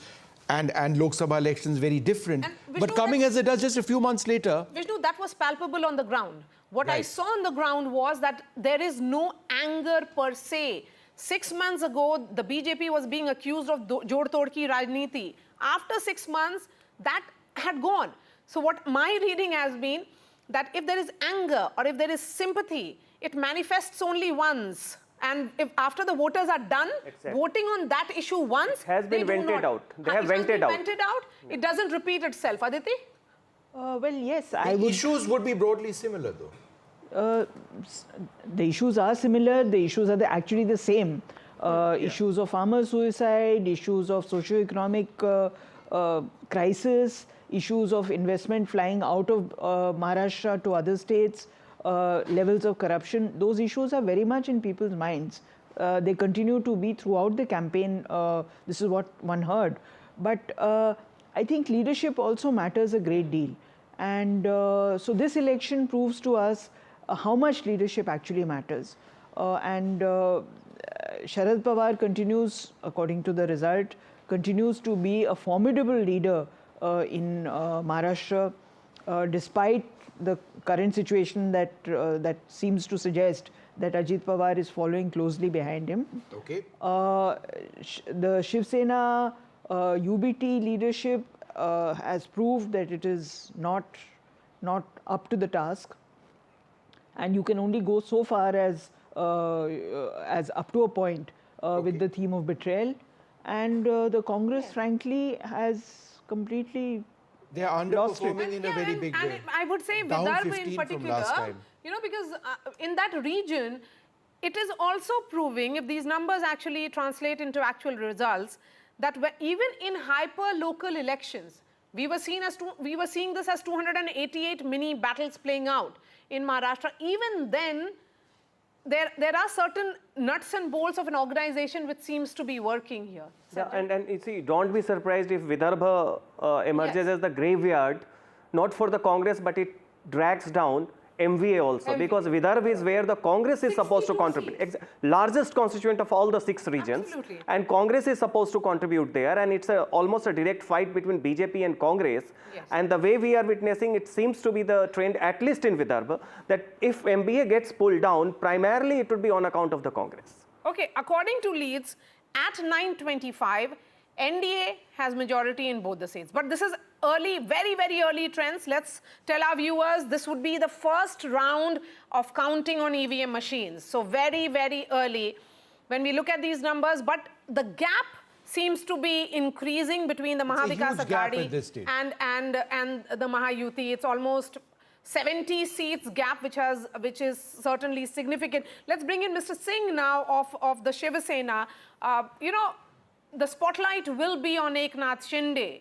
and Lok Sabha elections very different. But coming as it does just a few months later. Vishnu, that was palpable on the ground. What I saw on the ground was that there is no anger per se. 6 months ago, the BJP was being accused of Jod Tod Ki Rajniti. After 6 months, that had gone. So what my reading has been, that if there is anger or if there is sympathy, it manifests only once. And if after the voters are done voting on that issue once, it has been vented out. They have vented out. It doesn't repeat itself. Aditi? Well, yes. The issues would be broadly similar, though. The issues are similar. The issues are actually the same. Issues of farmer suicide, issues of socio-economic crisis, issues of investment flying out of Maharashtra to other states, levels of corruption. Those issues are very much in people's minds. They continue to be throughout the campaign. This is what one heard. But I think leadership also matters a great deal. And so this election proves to us how much leadership actually matters. Sharad Pawar continues, according to the result, continues to be a formidable leader in Maharashtra, despite the current situation that seems to suggest that Ajit Pawar is following closely behind him. Okay. The Shiv Sena UBT leadership has proved that it is not up to the task, and you can only go so far as up to a point with the theme of betrayal. And the Congress, frankly, has completely They are underperforming in a very big way. And I would say Down Vidarbha 15 in from particular, last time. you know, because in that region, it is also proving, if these numbers actually translate into actual results, that even in hyper-local elections, we were seeing this as 288 mini battles playing out in Maharashtra. Even then, there are certain nuts and bolts of an organization which seems to be working here. Yeah, and you see, don't be surprised if Vidarbha emerges as the graveyard, not for the Congress, but it drags down MVA also, because Vidarbha is where the Congress is supposed to contribute. Largest constituent of all the 6 regions. Absolutely. And Congress is supposed to contribute there, and it's almost a direct fight between BJP and Congress. Yes. And the way we are witnessing, it seems to be the trend, at least in Vidarbha, that if MVA gets pulled down, primarily it would be on account of the Congress. Okay, according to leads, at 9:25, NDA has majority in both the states. But this is early, very, very early trends. Let's tell our viewers this would be the first round of counting on EVM machines. So very, very early when we look at these numbers. But the gap seems to be increasing between the Mahavikas Aghadi and the Mahayuti. It's almost 70 seats gap, which is certainly significant. Let's bring in Mr. Singh now of the Shiv Sena. You know, the spotlight will be on Eknath Shinde.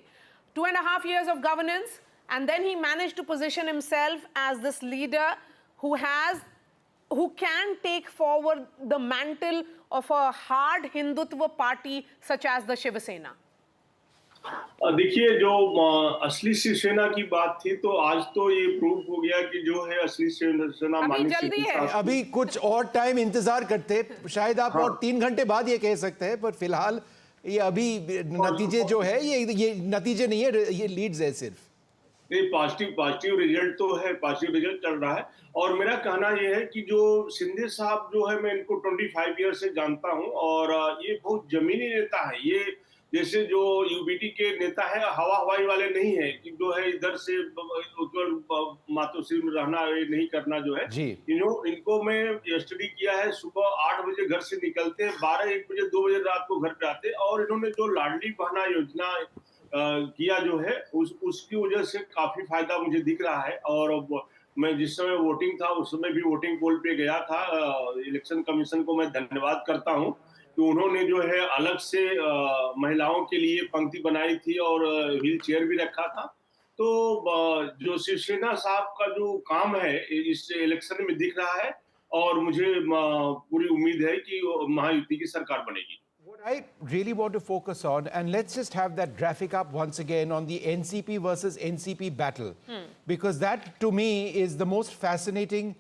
2.5 years of governance, and then he managed to position himself as this leader who can take forward the mantle of a hard Hindutva party such as the Shiv Sena. देखिए, जो असली शिवसेना की बात थी, तो आज तो ये प्रूव हो गया कि जो है असली शिवसेना अभी कुछ और टाइम इंतजार करते, शायद आप और 3 घंटे बाद ये कह सकते हैं, पर फिलहाल ये अभी नतीजे जो है ये नतीजे नहीं है, ये लीड्स है सिर्फ। नहीं, पॉजिटिव रिजल्ट तो है, पॉजिटिव रिजल्ट चल रहा है। और मेरा कहना ये है कि जो शिंदे साहब जो है, मैं इनको 25 ईयर से जानता हूं, और ये बहुत जमीनी नेता है। ये जैसे जो यूबीटी के नेता है, हवाई वाले नहीं है कि जो है इधर से मातोश्री में रहना, ये नहीं करना जो है। इनको मैं स्टडी किया है, सुबह 8 बजे घर से निकलते, 12-1 बजे 2 बजे रात को घर पे आते, और इन्होंने जो लाडली बहना योजना किया जो है, उसकी वजह से काफी फायदा मुझे दिख रहा है। और मैं जिस समय वोटिंग था, उस समय भी वोटिंग पोल पे गया था। इलेक्शन कमीशन को मैं धन्यवाद करता हूँ कि उन्होंने जो है अलग से महिलाओं के लिए पंक्ति बनाई थी और व्हील चेयर भी रखा था। तो जो शिवसेना साहब का जो काम है इस इलेक्शन में दिख रहा है, और मुझे पूरी उम्मीद है कि महायुति की सरकार बनेगी। What I really want to focus on, and let's just have that graphic up once again on the NCP versus NCP battle, because that to me is the most fascinating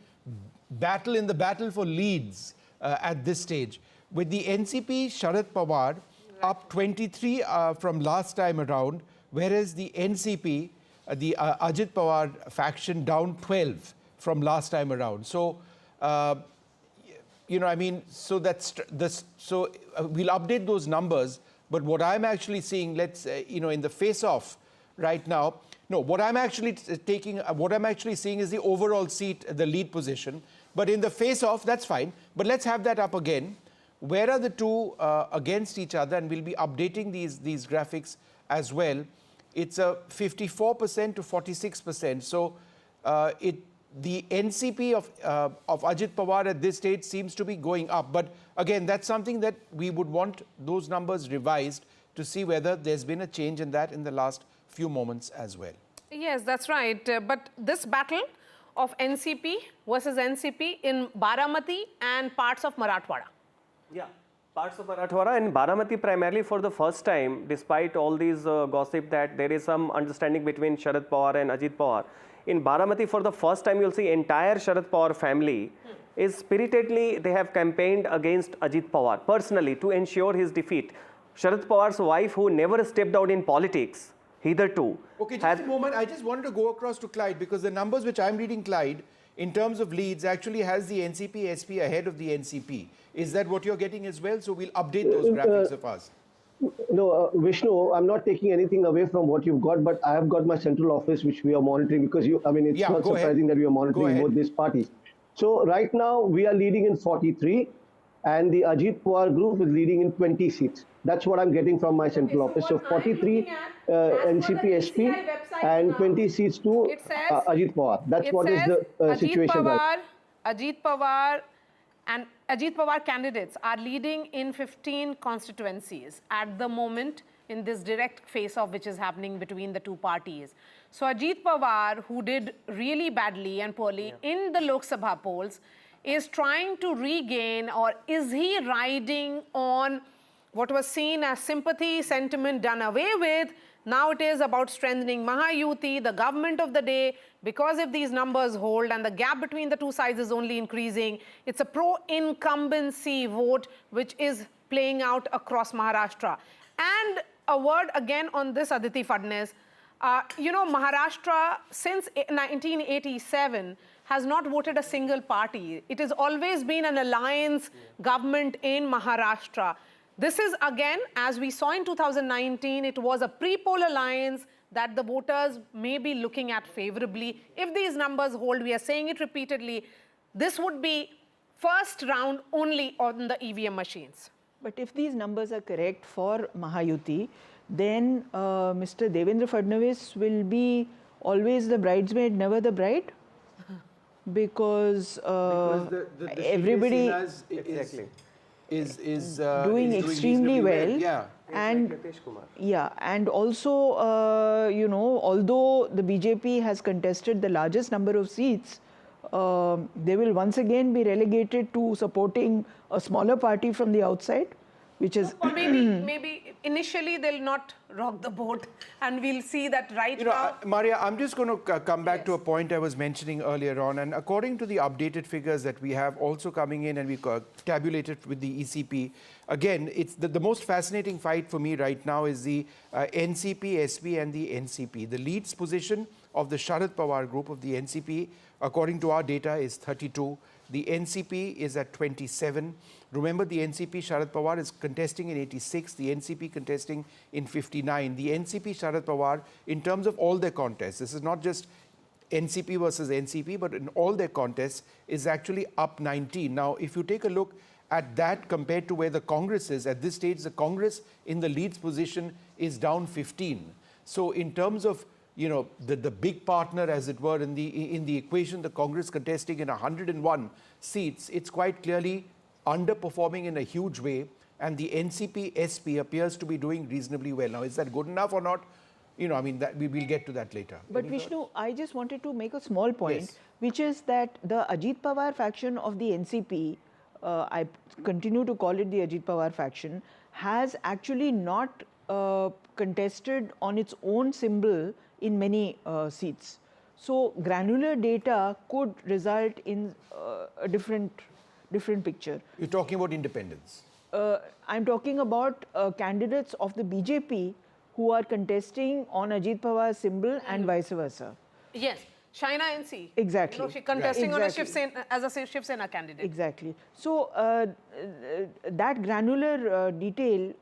battle in the battle for leads at this stage. With the NCP, Sharad Pawar up 23 from last time around, whereas the NCP, the Ajit Pawar faction down 12 from last time around. So, you know, I mean, so that's this. So we'll update those numbers. But what I'm actually seeing, let's you know, in the face-off right now. No, what I'm actually seeing is the overall seat, the lead position. But in the face-off, that's fine. But let's have that up again. Where are the two against each other? And we'll be updating these graphics as well. It's a 54% to 46%. So the NCP of Ajit Pawar at this stage seems to be going up. But again, that's something that we would want those numbers revised to see whether there's been a change in that in the last few moments as well. Yes, that's right. But this battle of NCP versus NCP in Baramati and parts of Marathwada. Yeah. Parts of Marathwada and Baramati primarily for the first time, despite all these gossip that there is some understanding between Sharad Pawar and Ajit Pawar. In Baramati, for the first time, you'll see entire Sharad Pawar family is spiritedly, they have campaigned against Ajit Pawar personally to ensure his defeat. Sharad Pawar's wife, who never stepped out in politics, hitherto. Okay, just a moment. I just wanted to go across to Clyde because the numbers which I'm reading, Clyde, in terms of leads, actually has the NCP-SP ahead of the NCP. Is that what you're getting as well? So we'll update those graphics of us. No, Vishnu, I'm not taking anything away from what you've got, but I have got my central office which we are monitoring because it's not surprising that we are monitoring both these parties. So right now we are leading in 43 and the Ajit Pawar group is leading in 20 seats. That's what I'm getting from my central office. So 43 NCP-SP and 20 seats to Ajit Pawar. That's what is the situation right. Ajit Pawar and Ajit Pawar candidates are leading in 15 constituencies at the moment in this direct face-off which is happening between the two parties. So Ajit Pawar, who did really badly and poorly in the Lok Sabha polls, is trying to regain, or is he riding on what was seen as sympathy, sentiment done away with? Now it is about strengthening Mahayuti, the government of the day, because if these numbers hold and the gap between the two sides is only increasing, it's a pro-incumbency vote which is playing out across Maharashtra. And a word again on this, Aditi Fadnis. Maharashtra since 1987 has not voted a single party. It has always been an alliance government in Maharashtra. This is again, as we saw in 2019, it was a pre-poll alliance that the voters may be looking at favorably. If these numbers hold, we are saying it repeatedly, this would be first round only on the EVM machines. But if these numbers are correct for Mahayuti, then Mr. Devendra Fadnavis will be always the bridesmaid, never the bride? Because everybody is doing extremely well. Yeah. And also, although the BJP has contested the largest number of seats, they will once again be relegated to supporting a smaller party from the outside, which is... Or maybe initially they'll not rock the boat, and we'll see that now. Maria, I'm just going to come back to a point I was mentioning earlier on, and according to the updated figures that we have also coming in and we tabulated with the ECP, again, it's the most fascinating fight for me right now is the NCP, SP and the NCP. The leads position of the Sharad Pawar group of the NCP, according to our data, is 32. The NCP is at 27. Remember, the NCP Sharad Pawar is contesting in 86, the NCP contesting in 59. The NCP Sharad Pawar, in terms of all their contests, this is not just NCP versus NCP, but in all their contests, is actually up 19. Now, if you take a look at that compared to where the Congress is, at this stage, the Congress in the leads position is down 15. So in terms of the big partner, as it were, in the equation, the Congress contesting in 101 seats, it's quite clearly underperforming in a huge way, and the NCP-SP appears to be doing reasonably well. Now, is that good enough or not? That we will get to that later. But Vishnu, I just wanted to make a small point, which is that the Ajit Pawar faction of the NCP, I continue to call it the Ajit Pawar faction, has actually not contested on its own symbol in many seats. So granular data could result in a different picture. You're talking about independents? I'm talking about candidates of the BJP who are contesting on Ajit Pawar's symbol and vice versa. Yes, Shaina NC. Exactly. She's contesting on as a Shiv Sena candidate. Exactly. So that granular detail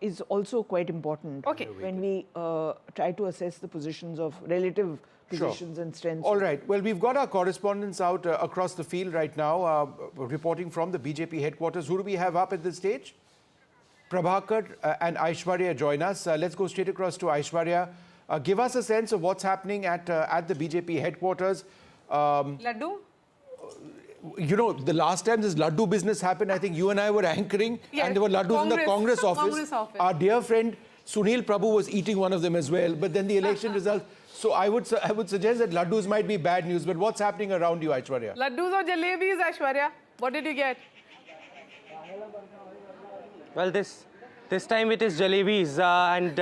is also quite important when we try to assess the positions of relative positions and strengths. All right. Well, we've got our correspondents out across the field right now, reporting from the BJP headquarters. Who do we have up at this stage? Prabhakar and Aishwarya join us. Let's go straight across to Aishwarya. Give us a sense of what's happening at the BJP headquarters. Laddu? The last time this Laddu business happened, I think you and I were anchoring, and there were Laddus in the Congress office. Our dear friend Sunil Prabhu was eating one of them as well, but then the election results. So I would suggest that Laddus might be bad news, but what's happening around you, Aishwarya? Laddus or jalebis, Aishwarya? What did you get? Well, this time it is jalebis, and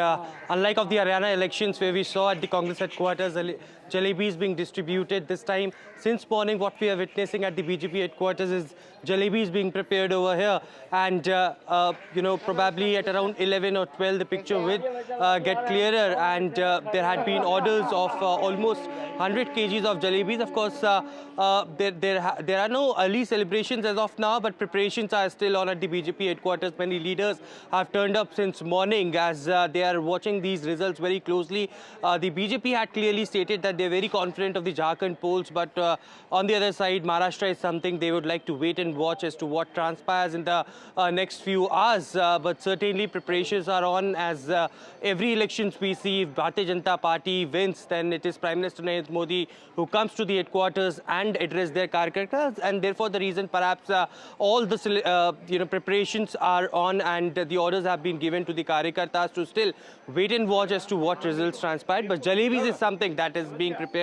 unlike of the Haryana elections where we saw at the Congress headquarters, jalebis being distributed, this time since morning what we are witnessing at the BJP headquarters is jalebis being prepared over here, and you know, probably at around 11 or 12 the picture will get clearer, and there had been orders of almost 100 kgs of jalebis. Of course, there are no early celebrations as of now, but preparations are still on at the BJP headquarters. Many leaders have turned up since morning as they are watching these results very closely. The BJP had clearly stated that they're very confident of the Jharkhand polls, but on the other side, Maharashtra is something they would like to wait and watch as to what transpires in the next few hours. But certainly preparations are on, as every elections we see, if Bharatiya Janata Party wins, then it is Prime Minister Narendra Modi who comes to the headquarters and address their Karyakartas, and therefore the reason perhaps all the you know, preparations are on, and the orders have been given to the Karyakartas to still wait and watch as to what results transpired. But jalebis is something that is being prepared.